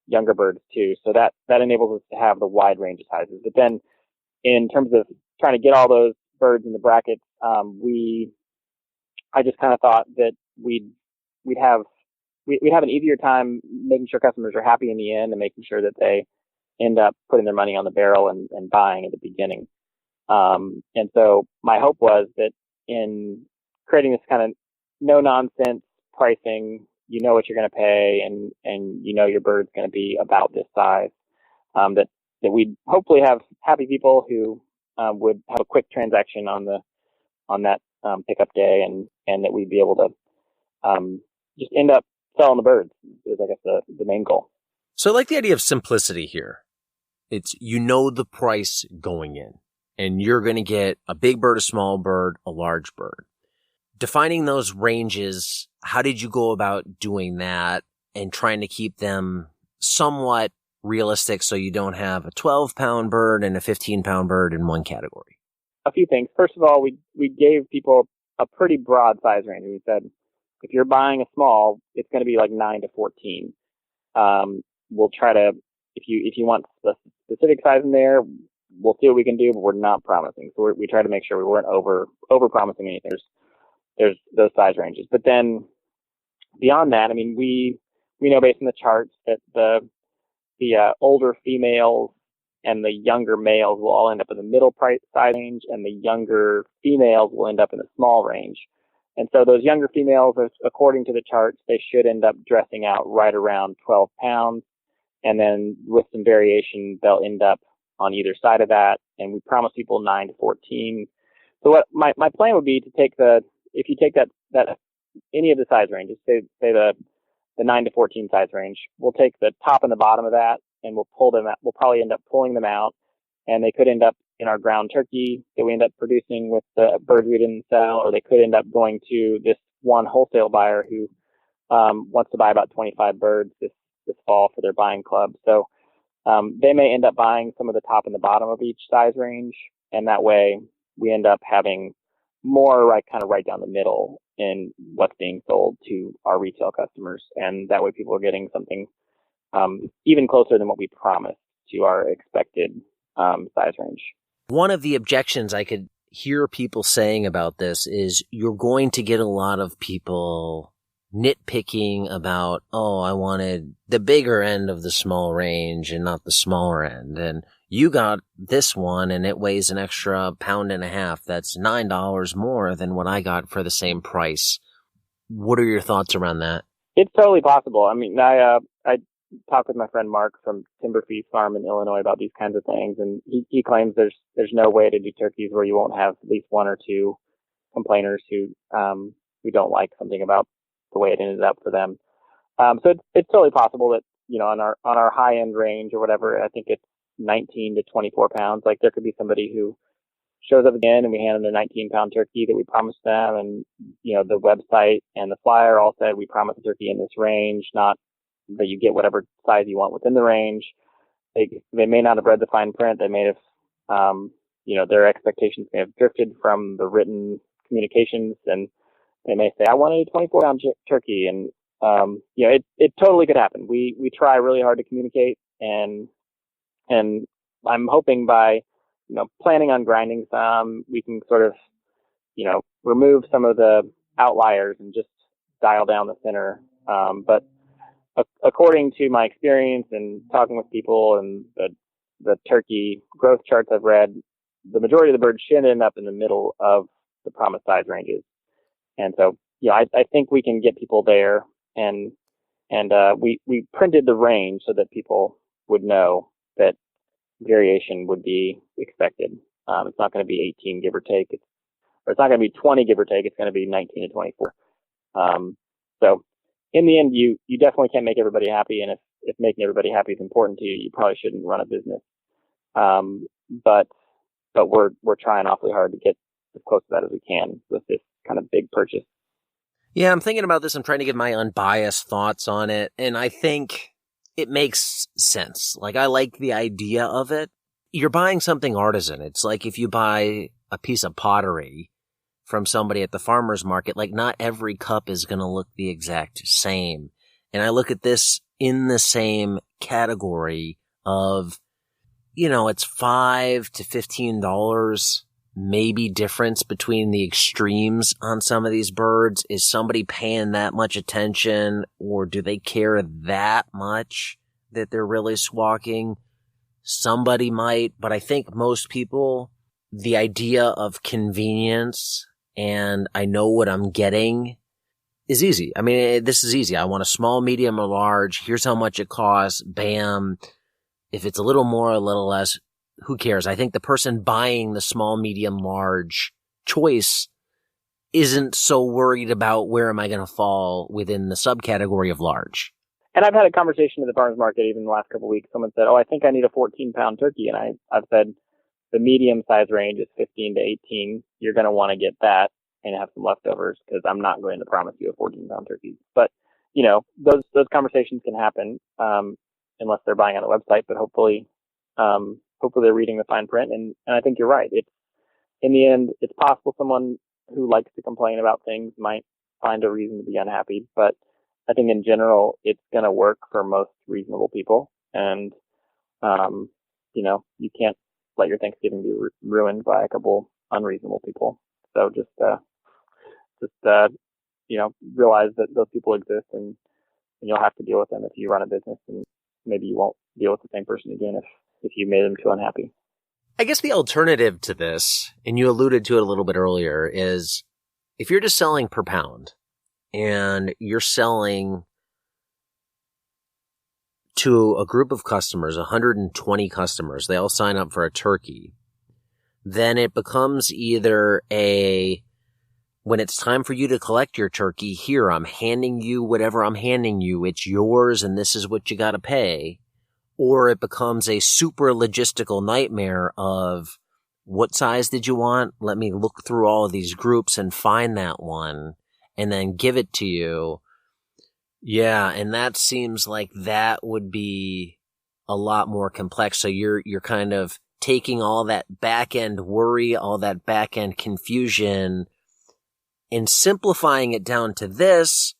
younger birds too. So that enables us to have the wide range of sizes. But then in terms of trying to get all those birds in the brackets, I just kind of thought that we'd have an easier time making sure customers are happy in the end, and making sure that they end up putting their money on the barrel and buying at the beginning. And so my hope was that in creating this kind of no nonsense pricing, what you're going to pay, and your bird's going to be about this size, that we'd hopefully have happy people who would have a quick transaction on that pickup day, and that we'd be able to just end up selling the birds is, I guess, the main goal. So I like the idea of simplicity here. It's, the price going in, and you're going to get a big bird, a small bird, a large bird. Defining those ranges, how did you go about doing that and trying to keep them somewhat realistic so you don't have a 12-pound bird and a 15-pound bird in one category? A few things. First of all, we gave people a pretty broad size range. We said, if you're buying a small, it's going to be like 9 to 14. We'll try to, if you want a specific size in there, we'll see what we can do, but we're not promising. So we try to make sure we weren't over promising anything. There's those size ranges. But then beyond that, I mean, we know based on the charts that the older females and the younger males will all end up in the middle price size range, and the younger females will end up in the small range. And so those younger females, according to the charts, they should end up dressing out right around 12 pounds. And then with some variation, they'll end up on either side of that. And we promise people 9 to 14. So what my plan would be to take if you take that any of the size ranges, say the 9 to 14 size range, we'll take the top and the bottom of that, and we'll pull them out. We'll probably end up pulling them out, and they could end up in our ground turkey that we end up producing with the birds we didn't sell, or they could end up going to this one wholesale buyer who wants to buy about 25 birds this fall for their buying club. So they may end up buying some of the top and the bottom of each size range, and that way we end up having more right down the middle in what's being sold to our retail customers, and that way people are getting something even closer than what we promised to our expected size range. One of the objections I could hear people saying about this is you're going to get a lot of people nitpicking about, oh, I wanted the bigger end of the small range and not the smaller end. And you got this one and it weighs an extra 1.5 pounds. That's $9 more than what I got for the same price. What are your thoughts around that? It's totally possible. I mean, I talked with my friend Mark from Timber Feast Farm in Illinois about these kinds of things, and he claims there's no way to do turkeys where you won't have at least one or two complainers who don't like something about the way it ended up for them. So it's totally possible that, on our high end range or whatever, I think it's 19 to 24 pounds. Like there could be somebody who shows up again and we hand them a 19-pound turkey that we promised them, and the website and the flyer all said we promised a turkey in this range, not that you get whatever size you want within the range. They may not have read the fine print. They may have, their expectations may have drifted from the written communications, and they may say, I wanted a 24-pound turkey. And, it totally could happen. We try really hard to communicate, and I'm hoping by, planning on grinding some, we can sort of, remove some of the outliers and just dial down the center. But according to my experience and talking with people and the turkey growth charts I've read, the majority of the birds should end up in the middle of the promised size ranges. And so, I think we can get people there, and we printed the range so that people would know that variation would be expected. It's not going to be 18, give or take. Or it's not going to be 20, give or take. It's going to be 19 to 24. So in the end, you definitely can't make everybody happy. And if making everybody happy is important to you, you probably shouldn't run a business. But we're trying awfully hard to get as close to that as we can with this kind of big purchase. Yeah, I'm thinking about this. I'm trying to get my unbiased thoughts on it. And I think it makes sense. Like, I like the idea of it. You're buying something artisan. It's like if you buy a piece of pottery from somebody at the farmer's market, like not every cup is going to look the exact same. And I look at this in the same category of, it's $5 to $15 maybe difference between the extremes on some of these birds. Is somebody paying that much attention, or do they care that much that they're really squawking? Somebody might, but I think most people, the idea of convenience and I know what I'm getting is easy. I mean, this is easy. I want a small, medium, or large. Here's how much it costs. Bam. If it's a little more, a little less, who cares? I think the person buying the small, medium, large choice isn't so worried about where am I going to fall within the subcategory of large. And I've had a conversation at the farmer's market even the last couple of weeks. Someone said, I think I need a 14-pound turkey. And I've said the medium size range is 15 to 18. You're going to want to get that and have some leftovers, because I'm not going to promise you a 14-pound turkey. But, those conversations can happen unless they're buying on the website. But hopefully they're reading the fine print. And I think you're right. In the end, it's possible someone who likes to complain about things might find a reason to be unhappy. But I think in general, it's going to work for most reasonable people. And, you can't let your Thanksgiving be ruined by a couple unreasonable people. So just realize that those people exist, and you'll have to deal with them if you run a business, and maybe you won't deal with the same person again if you made them too unhappy. I guess the alternative to this, and you alluded to it a little bit earlier, is if you're just selling per pound and you're selling to a group of customers, 120 customers, they all sign up for a turkey, then it becomes either when it's time for you to collect your turkey, here, I'm handing you whatever I'm handing you, it's yours and this is what you gotta pay. Or it becomes a super logistical nightmare of, what size did you want? Let me look through all of these groups and find that one and then give it to you. Yeah, and that seems like that would be a lot more complex. So you're kind of taking all that back end worry, all that back end confusion, and simplifying it down to this,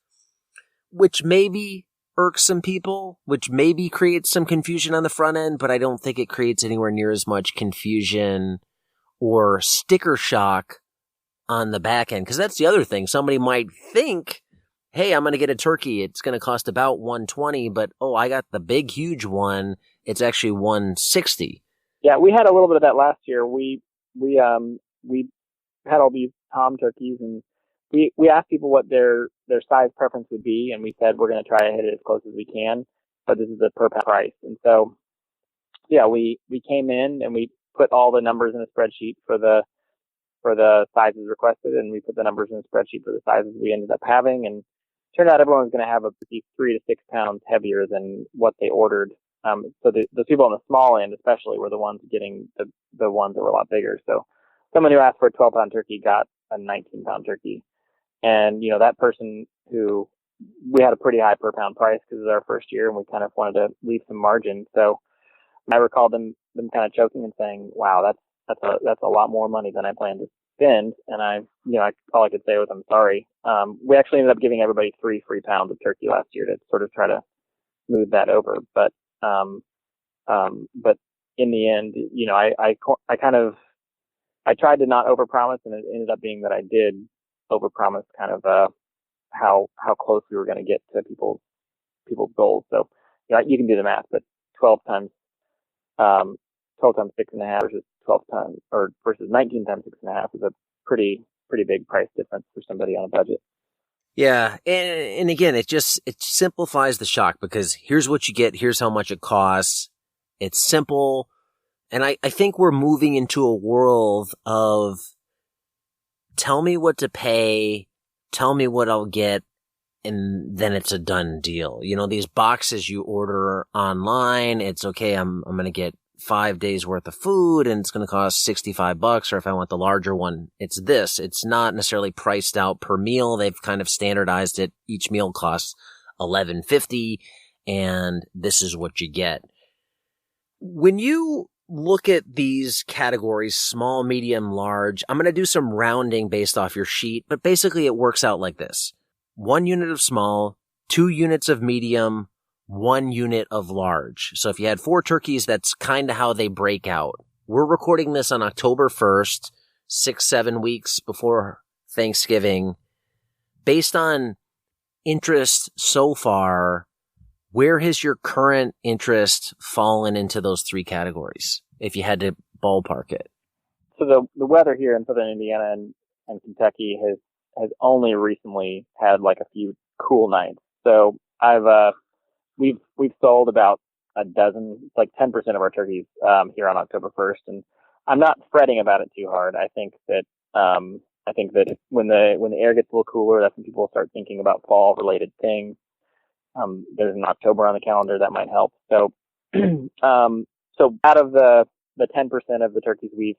which maybe irks some people, which maybe creates some confusion on the front end, but I don't think it creates anywhere near as much confusion or sticker shock on the back end. Because that's the other thing. Somebody might think, hey, I'm going to get a turkey. It's going to cost about $120, but I got the big, huge one. It's actually $160. Yeah, we had a little bit of that last year. We had all these tom turkeys, and we asked people what their size preference would be, and we said we're going to try to hit it as close as we can, but this is the per pound price. And so, yeah, we came in and we put all the numbers in a spreadsheet for the sizes requested, and we put the numbers in a spreadsheet for the sizes we ended up having, and turned out everyone was going to have a 3 to 6 pounds heavier than what they ordered. So the people on the small end, especially, were the ones getting the ones that were a lot bigger. So someone who asked for a 12-pound turkey got a 19-pound turkey. And, that person who we had a pretty high per pound price because it was our first year and we kind of wanted to leave some margin. So I recall them kind of choking and saying, wow, that's a lot more money than I planned to spend. And all I could say was, I'm sorry. We actually ended up giving everybody 3 free pounds of turkey last year to sort of try to smooth that over. But in the end, I tried to not overpromise, and it ended up being that I did overpromise kind of, how close we were going to get to people's goals. So, you can do the math, but 12 times 6.5 versus 19 times 6.5 is a pretty big price difference for somebody on a budget. Yeah. And again, it simplifies the shock, because here's what you get. Here's how much it costs. It's simple. And I think we're moving into a world of tell me what to pay, tell me what I'll get, and then it's a done deal. These boxes you order online, it's okay, I'm going to get 5 days worth of food and it's going to cost $65. Or if I want the larger one, it's this. It's not necessarily priced out per meal. They've kind of standardized it. Each meal costs $11.50 and this is what you get. When you look at these categories, small, medium, large, I'm going to do some rounding based off your sheet, but basically it works out like this. 1 unit of small, 2 units of medium, 1 unit of large. So if you had 4 turkeys, that's kind of how they break out. We're recording this on October 1st, 6-7 weeks before Thanksgiving. Based on interest so far, where has your current interest fallen into those 3 categories, if you had to ballpark it? So the weather here in southern Indiana and Kentucky has only recently had like a few cool nights. So we've sold about a dozen, like 10% of our turkeys here on October 1st, and I'm not fretting about it too hard. I think that when the air gets a little cooler, that's when people start thinking about fall related things. There's an October on the calendar that might help. So so out of the 10% of the turkeys we've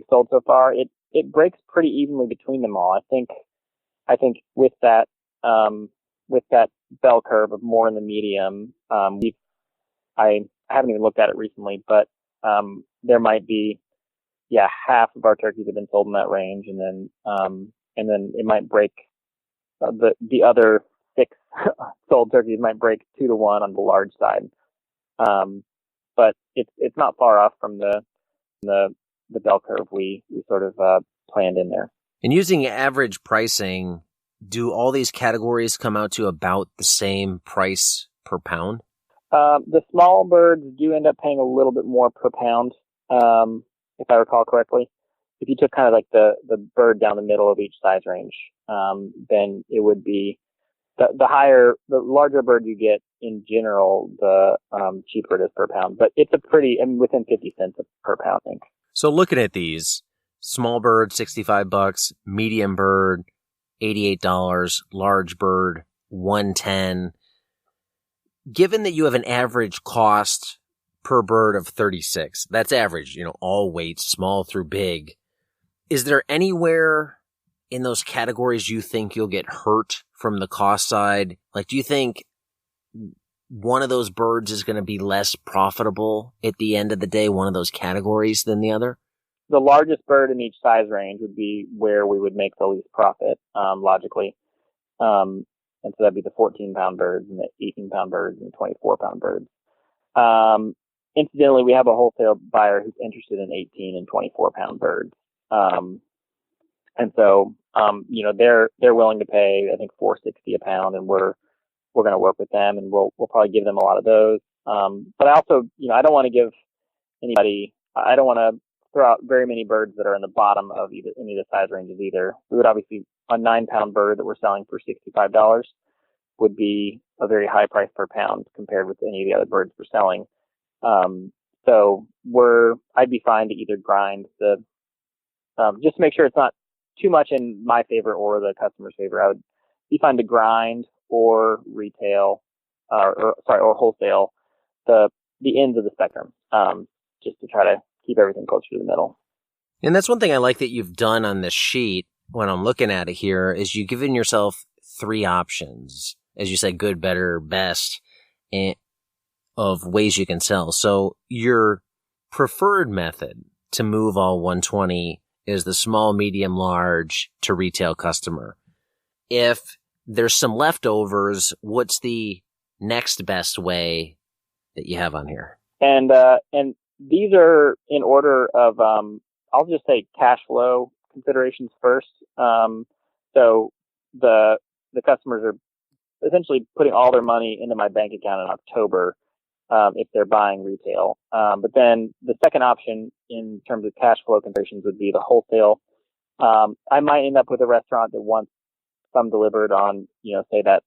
sold so far, it breaks pretty evenly between them all. I think with that bell curve of more in the medium, I haven't even looked at it recently, but there might be half of our turkeys have been sold in that range, and then it might break the other 6 sold turkeys might break 2 to 1 on the large side. But it's not far off from the bell curve we sort of planned in there. And using average pricing, do all these categories come out to about the same price per pound? The small birds do end up paying a little bit more per pound, if I recall correctly. If you took kind of like the bird down the middle of each size range, then it would be the larger bird you get in general, the cheaper it is per pound. But it's within 50 cents per pound, I think. So looking at these, small bird, $65, medium bird, $88, large bird, $110. Given that you have an average cost per bird of $36, that's average, all weights, small through big. Is there anywhere in those categories you think you'll get hurt from the cost side? Like, do you think one of those birds is going to be less profitable at the end of the day, one of those categories, than the other? The largest bird in each size range would be where we would make the least profit, logically. And so that'd be the 14-pound birds and the 18-pound birds and the 24-pound birds. incidentally, we have a wholesale buyer who's interested in 18 and 24 pound birds. And so, they're willing to pay, I think, $4.60 a pound, and we're going to work with them, and we'll probably give them a lot of those. But I also, I don't want to give I don't want to throw out very many birds that are in the bottom of any of the size ranges either. We would obviously, a 9-pound bird that we're selling for $65 would be a very high price per pound compared with any of the other birds we're selling. So I'd be fine to either grind just to make sure it's not too much in my favor or the customer's favor. I would be fine to grind or retail, or wholesale the ends of the spectrum, just to try to keep everything closer to the middle. And that's one thing I like that you've done on this sheet when I'm looking at it here is you've given yourself 3 options, as you said, good, better, best, of ways you can sell. So your preferred method to move all 120 is the small, medium, large to retail customer. If there's some leftovers, what's the next best way that you have on here? And these are in order of, I'll just say cash flow considerations first. So the customers are essentially putting all their money into my bank account in October, if they're buying retail. But then the second option in terms of cash flow considerations would be the wholesale. I might end up with a restaurant that wants some delivered on, say that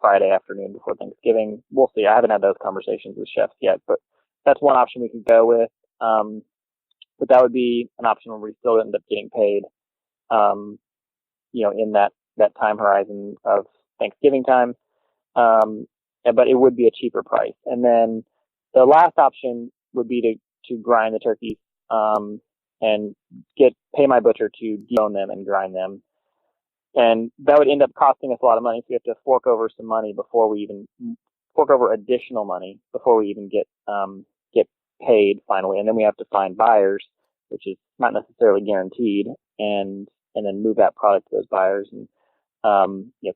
Friday afternoon before Thanksgiving. We'll see. I haven't had those conversations with chefs yet, but that's one option we could go with. But that would be an option where we still end up getting paid, in that time horizon of Thanksgiving time. But it would be a cheaper price. And then the last option would be to grind the turkeys, and pay my butcher to debone them and grind them. And that would end up costing us a lot of money. So we have to fork over additional money before we even get paid finally. And then we have to find buyers, which is not necessarily guaranteed, and then move that product to those buyers and,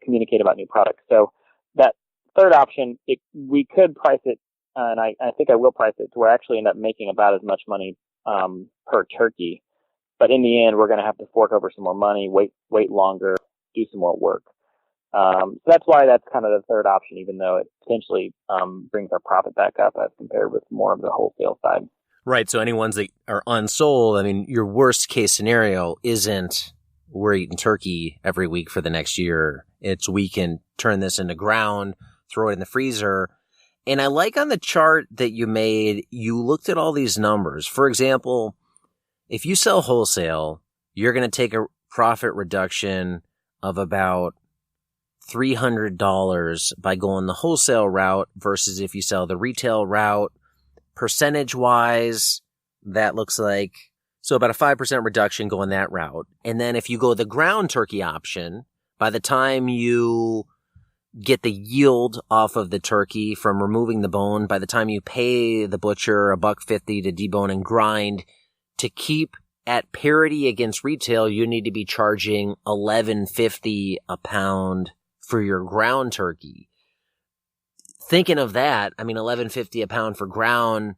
communicate about new products. So that third option, we could price it, and I think I will price it to where I actually end up making about as much money, per turkey. But in the end, we're going to have to fork over some more money, wait longer, do some more work. So that's why that's kind of the third option, even though it potentially brings our profit back up as compared with more of the wholesale side. Right. So any ones that are unsold, I mean, your worst case scenario isn't we're eating turkey every week for the next year. It's we can turn this into ground, throw it in the freezer. And I like on the chart that you made, you looked at all these numbers. For example, if you sell wholesale, you're going to take a profit reduction of about $300 by going the wholesale route versus if you sell the retail route. Percentage-wise, that looks like, so about a 5% reduction going that route. And then if you go the ground turkey option, by the time you get the yield off of the turkey from removing the bone, by the time you pay the butcher $1.50 to debone and grind, to keep at parity against retail, you need to be charging $11.50 a pound for your ground turkey. Thinking of that, I mean, $11.50 a pound for ground.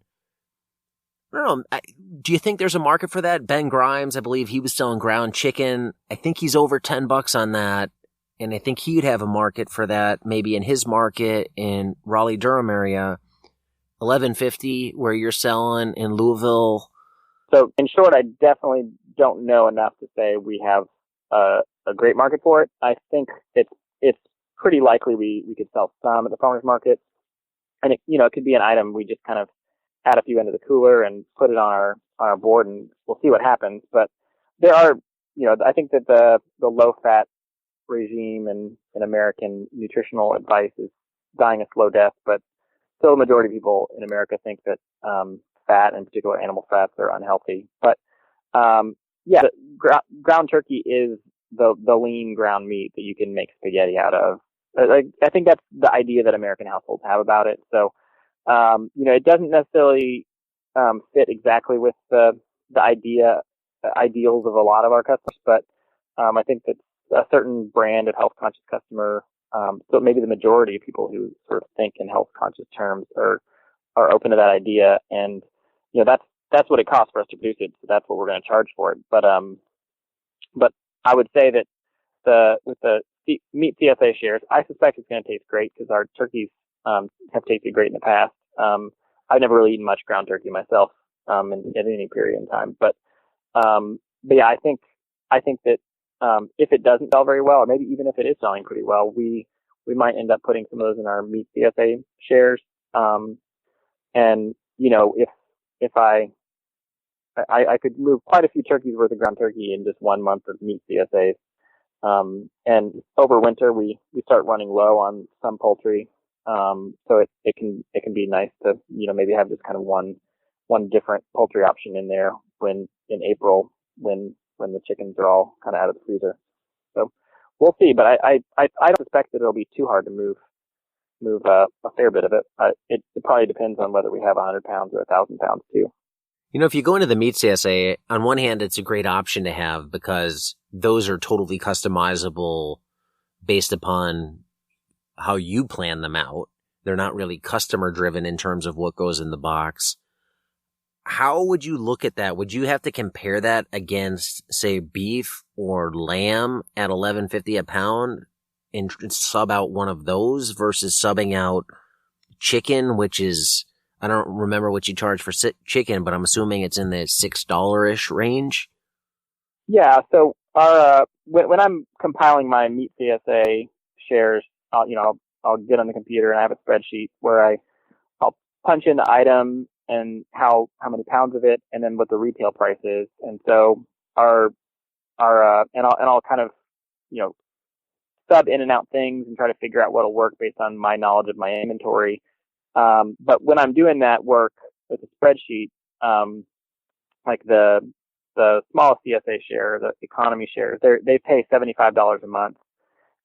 I don't know. Do you think there's a market for that? Ben Grimes, I believe he was selling ground chicken. I think he's over $10 on that. And I think he'd have a market for that maybe in his market in Raleigh-Durham area. $11.50 where you're selling in Louisville. So in short, I definitely don't know enough to say we have a great market for it. I think it's pretty likely we could sell some at the farmer's market. And it could be an item we just kind of add a few into the cooler and put it on our board, and we'll see what happens. But there are, I think that the low fat regime and American nutritional advice is dying a slow death, but still the majority of people in America think that fat, in particular animal fats, are unhealthy. But ground turkey is the lean ground meat that you can make spaghetti out of. I think that's the idea that American households have about it. So, it doesn't necessarily fit exactly with the ideals of a lot of our customers, but I think that a certain brand of health conscious customer, so maybe the majority of people who sort of think in health conscious terms are are open to that idea. And, that's what it costs for us to produce it. So that's what we're going to charge for it. But I would say that with the meat CSA shares, I suspect it's going to taste great because our turkeys, have tasted great in the past. I've never really eaten much ground turkey myself, at any period in time. But yeah, I think that, if it doesn't sell very well, or maybe even if it is selling pretty well, we might end up putting some of those in our meat CSA shares. And, if I could move quite a few turkeys worth of ground turkey in just 1 month of meat CSAs. And over winter, we start running low on some poultry. So it can be nice to, maybe have just kind of one different poultry option in there in April, when the chickens are all kind of out of the freezer. So we'll see, but I don't suspect that it'll be too hard to move a fair bit of it. It probably depends on whether we have 100 pounds or 1,000 pounds too. If you go into the meat CSA, on one hand, it's a great option to have because those are totally customizable based upon how you plan them out. They're not really customer driven in terms of what goes in the box. How would you look at that? Would you have to compare that against, say, beef or lamb at $11.50 a pound and sub out one of those versus subbing out chicken, which is, I don't remember what you charge for chicken, but I'm assuming it's in the $6-ish range? Yeah. So when I'm compiling my meat CSA shares, I'll get on the computer and I have a spreadsheet where I'll punch in the item and how many pounds of it, and then what the retail price is. And so and I'll kind of, sub in and out things and try to figure out what'll work based on my knowledge of my inventory. But when I'm doing that work with a spreadsheet, like the small CSA share, the economy shares, they pay $75 a month,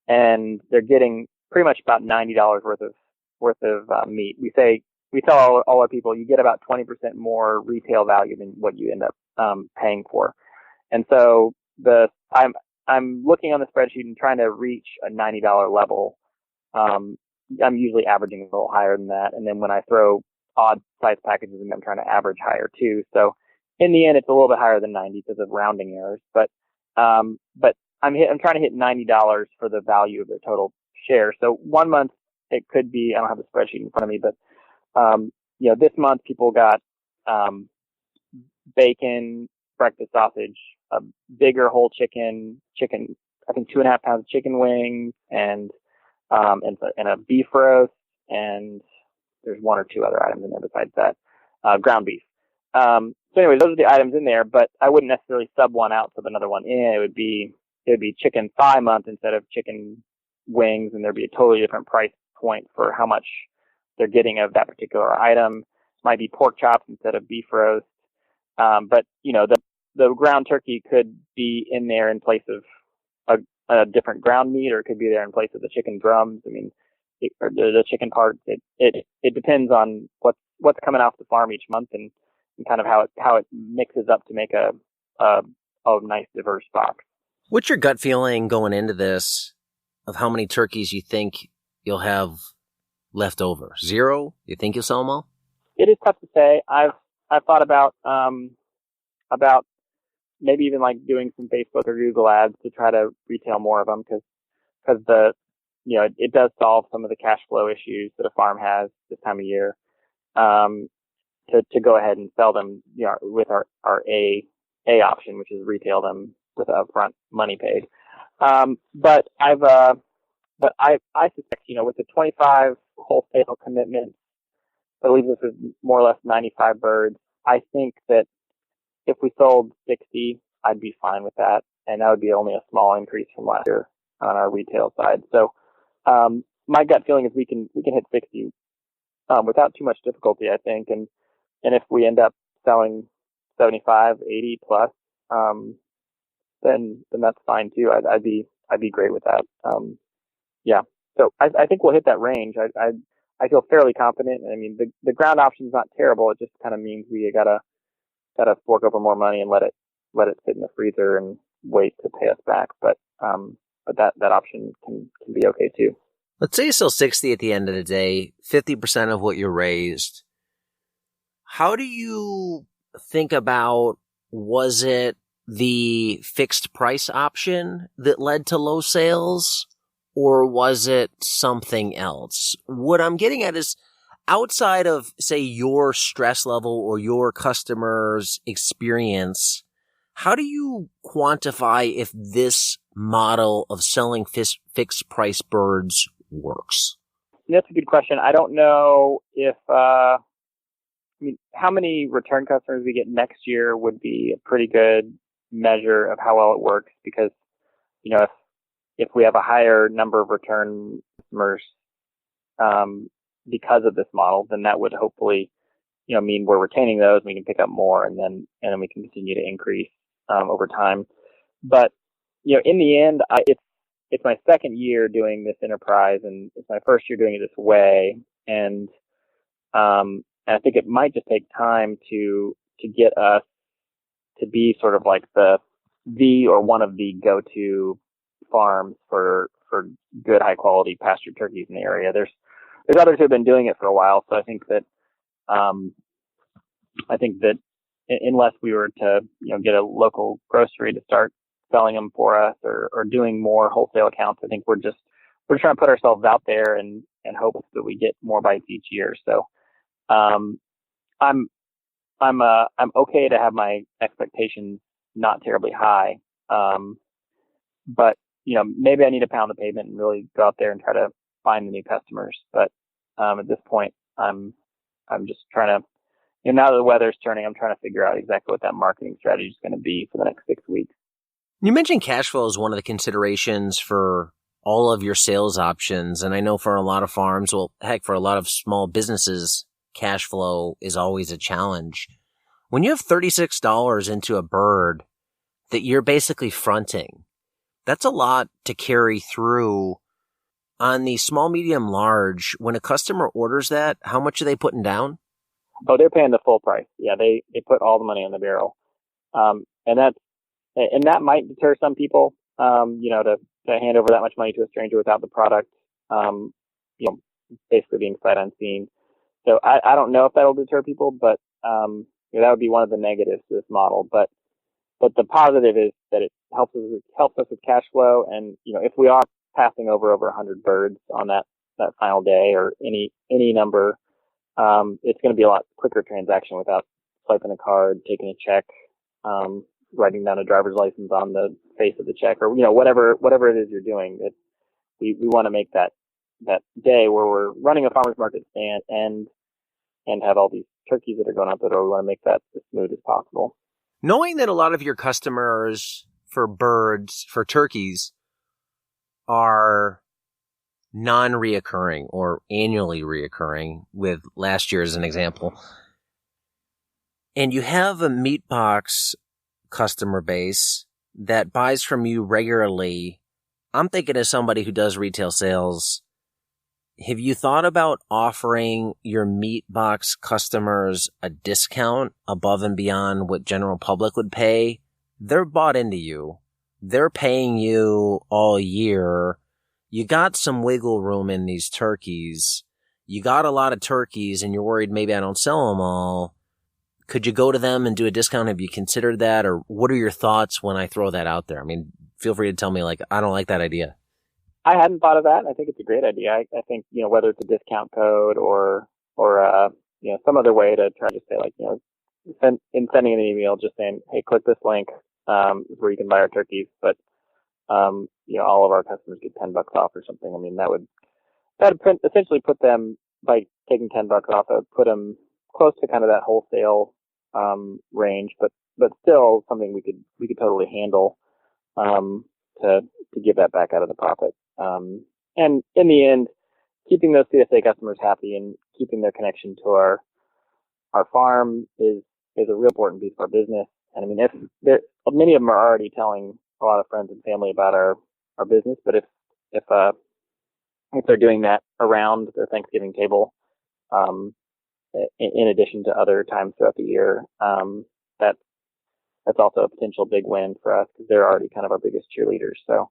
and they're getting pretty much about $90 worth of meat. We tell all our people you get about 20% more retail value than what you end up paying for. And so I'm looking on the spreadsheet and trying to reach a $90 level. I'm usually averaging a little higher than that. And then when I throw odd size packages in, I'm trying to average higher too. So in the end, it's a little bit higher than 90 because of rounding errors. But I'm trying to hit $90 for the value of their total share. So 1 month it could be, I don't have the spreadsheet in front of me, but this month people got bacon, breakfast sausage, a bigger whole chicken, I think 2.5 pounds of chicken wings, and a beef roast, and there's one or two other items in there besides that, ground beef. So anyway, those are the items in there, but I wouldn't necessarily sub one out, sub another one in. It would be chicken thigh month instead of chicken wings, and there'd be a totally different price point for how much they're getting of that particular item. Might be pork chops instead of beef roast. But the ground turkey could be in there in place of a different ground meat, or it could be there in place of the chicken drums. I mean, the chicken parts. It depends on what's coming off the farm each month, and kind of how it mixes up to make a nice diverse box. What's your gut feeling going into this of how many turkeys you think you'll have left over? 0? You think you'll sell them all? It is tough to say. I've thought about maybe even like doing some Facebook or Google ads to try to retail more of them, because it does solve some of the cash flow issues that a farm has this time of year. To go ahead and sell them, with our A option, which is retail them with upfront money paid. But I suspect, with the 25 wholesale commitment, that leaves us with more or less 95 birds. I think that if we sold 60, I'd be fine with that. And that would be only a small increase from last year on our retail side. So, my gut feeling is we can hit 60, without too much difficulty, I think. And if we end up selling 75, 80 plus, then that's fine too. I'd be great with that. Yeah. So I think we'll hit that range. I feel fairly confident. I mean, the ground option is not terrible. It just kind of means we gotta fork over more money and let it sit in the freezer and wait to pay us back. But that option can be okay too. Let's say you sell 60 at the end of the day, 50% of what you raised. How do you think about, was it the fixed price option that led to low sales, or was it something else? What I'm getting at is, outside of, say, your stress level or your customer's experience, how do you quantify if this model of selling fixed price birds works? That's a good question. I don't know if, I mean, how many return customers we get next year would be a pretty good measure of how well it works, because, if we have a higher number of return customers, because of this model, then that would hopefully, mean we're retaining those, we can pick up more, and then we can continue to increase, over time. But, in the end, it's my second year doing this enterprise, and it's my first year doing it this way. And I think it might just take time to get us to be sort of like the or one of the go-to farms for good, high quality pasture turkeys in the area. There's others who have been doing it for a while, so I think that unless we were to get a local grocery to start selling them for us, or doing more wholesale accounts, I think we're trying to put ourselves out there and hope that we get more bites each year. So I'm okay to have my expectations not terribly high, but maybe I need to pound the pavement and really go out there and try to find the new customers. But at this point, I'm just trying to, now that the weather's turning, I'm trying to figure out exactly what that marketing strategy is going to be for the next 6 weeks. You mentioned cash flow is one of the considerations for all of your sales options. And I know for a lot of farms, well, heck, for a lot of small businesses, cash flow is always a challenge. When you have $36 into a bird that you're basically fronting, that's a lot to carry through. On the small, medium, large, when a customer orders that, how much are they putting down? Oh, they're paying the full price. Yeah, they put all the money on the barrel. And that might deter some people, to hand over that much money to a stranger without the product, basically being sight unseen. So I don't know if that'll deter people, but that would be one of the negatives to this model. But the positive is that it helps us with cash flow. And, if we are passing over 100 birds on that final day, or any number, it's going to be a lot quicker transaction without swiping a card, taking a check, writing down a driver's license on the face of the check, or, whatever it is you're doing. We want to make that day where we're running a farmer's market stand and have all these turkeys that are going out the door. We want to make that as smooth as possible. Knowing that a lot of your customers for birds, for turkeys, are non-reoccurring or annually reoccurring, with last year as an example, and you have a meat box customer base that buys from you regularly, I'm thinking as somebody who does retail sales, have you thought about offering your meat box customers a discount above and beyond what general public would pay? They're bought into you. They're paying you all year. You got some wiggle room in these turkeys. You got a lot of turkeys and you're worried maybe I don't sell them all. Could you go to them and do a discount? Have you considered that? Or what are your thoughts when I throw that out there? I mean, feel free to tell me, I don't like that idea. I hadn't thought of that. I think it's a great idea. I think, whether it's a discount code or some other way to try to say, sending an email just saying, hey, click this link, where you can buy our turkeys. But, all of our customers get $10 off or something. I mean, that would essentially put them, by taking $10 off, that would put them close to kind of that wholesale, range, but still something we could totally handle, to give that back out of the profit. And in the end, keeping those CSA customers happy and keeping their connection to our farm is a real important piece of our business. And I mean, many of them are already telling a lot of friends and family about our business, but if they're doing that around their Thanksgiving table, in addition to other times throughout the year, that's also a potential big win for us, because they're already kind of our biggest cheerleaders. So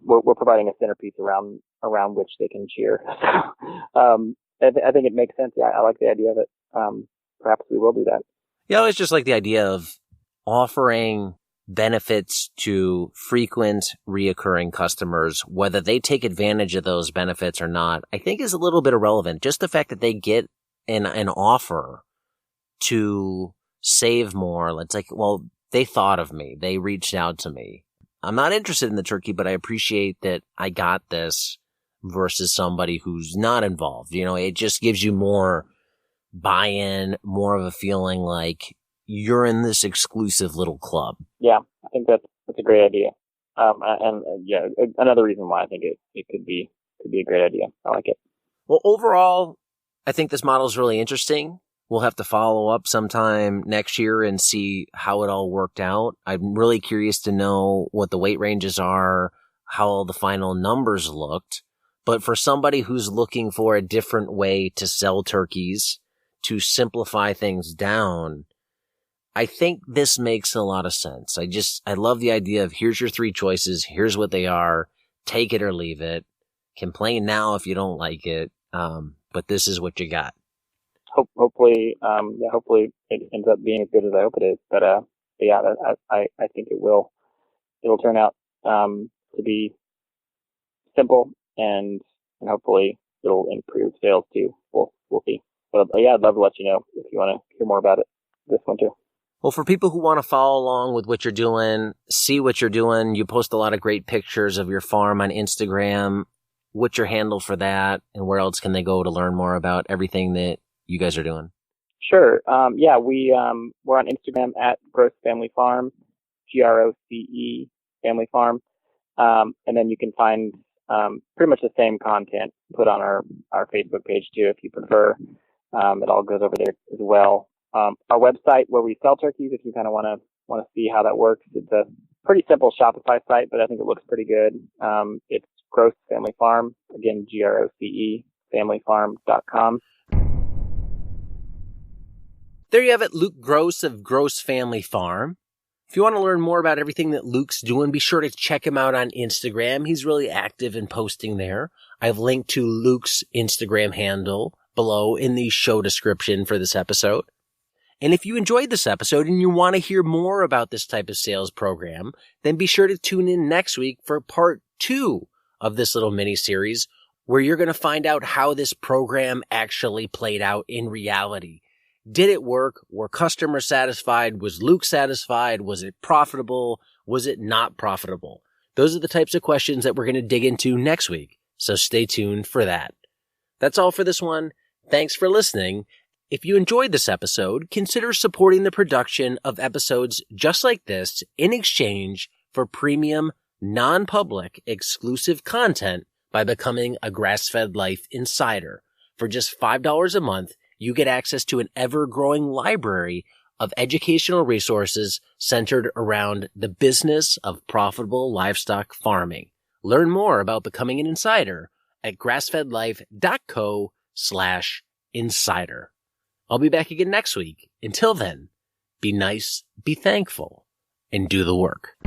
we're providing a centerpiece around which they can cheer. I think it makes sense. Yeah, I like the idea of it. perhaps we will do that. Yeah, it's just like the idea of offering benefits to frequent reoccurring customers, whether they take advantage of those benefits or not, I think is a little bit irrelevant. Just the fact that they get an offer to save more. It's like, well, they thought of me. They reached out to me. I'm not interested in the turkey, but I appreciate that I got this versus somebody who's not involved. You know, it just gives you more buy-in, more of a feeling like you're in this exclusive little club. Yeah, I think that's a great idea. Another reason why I think it could be a great idea. I like it. Well, overall, I think this model is really interesting. We'll have to follow up sometime next year and see how it all worked out. I'm really curious to know what the weight ranges are, how all the final numbers looked. But for somebody who's looking for a different way to sell turkeys, to simplify things down, I think this makes a lot of sense. I love the idea of here's your 3 choices. Here's what they are. Take it or leave it. Complain now if you don't like it. But this is what you got. Hopefully it ends up being as good as I hope it is. But yeah, I think it will. It'll turn out to be simple and hopefully it'll improve sales too. We'll see. But yeah, I'd love to let you know if you want to hear more about it this winter. Well, for people who want to follow along with what you're doing, see what you're doing, you post a lot of great pictures of your farm on Instagram. What's your handle for that? And where else can they go to learn more about everything that you guys are doing? Sure. We're on Instagram at Groce Family Farm, GROCE Family Farm. And then you can find pretty much the same content put on our Facebook page too, if you prefer. It all goes over there as well. Our website where we sell turkeys, if you kind of want to see how that works, it's a pretty simple Shopify site, but I think it looks pretty good. It's Groce Family Farm, again, GROCE familyfarm.com. There you have it, Luke Groce of Groce Family Farm. If you want to learn more about everything that Luke's doing, be sure to check him out on Instagram. He's really active in posting there. I've linked to Luke's Instagram handle below in the show description for this episode. And if you enjoyed this episode and you want to hear more about this type of sales program, then be sure to tune in next week for part 2 of this little mini series where you're going to find out how this program actually played out in reality. Did it work? Were customers satisfied? Was Luke satisfied? Was it profitable? Was it not profitable? Those are the types of questions that we're going to dig into next week. So stay tuned for that. That's all for this one. Thanks for listening. If you enjoyed this episode, consider supporting the production of episodes just like this in exchange for premium, non-public, exclusive content by becoming a Grassfed Life Insider. For just $5 a month, you get access to an ever-growing library of educational resources centered around the business of profitable livestock farming. Learn more about becoming an insider at grassfedlife.co/insider. I'll be back again next week. Until then, be nice, be thankful, and do the work.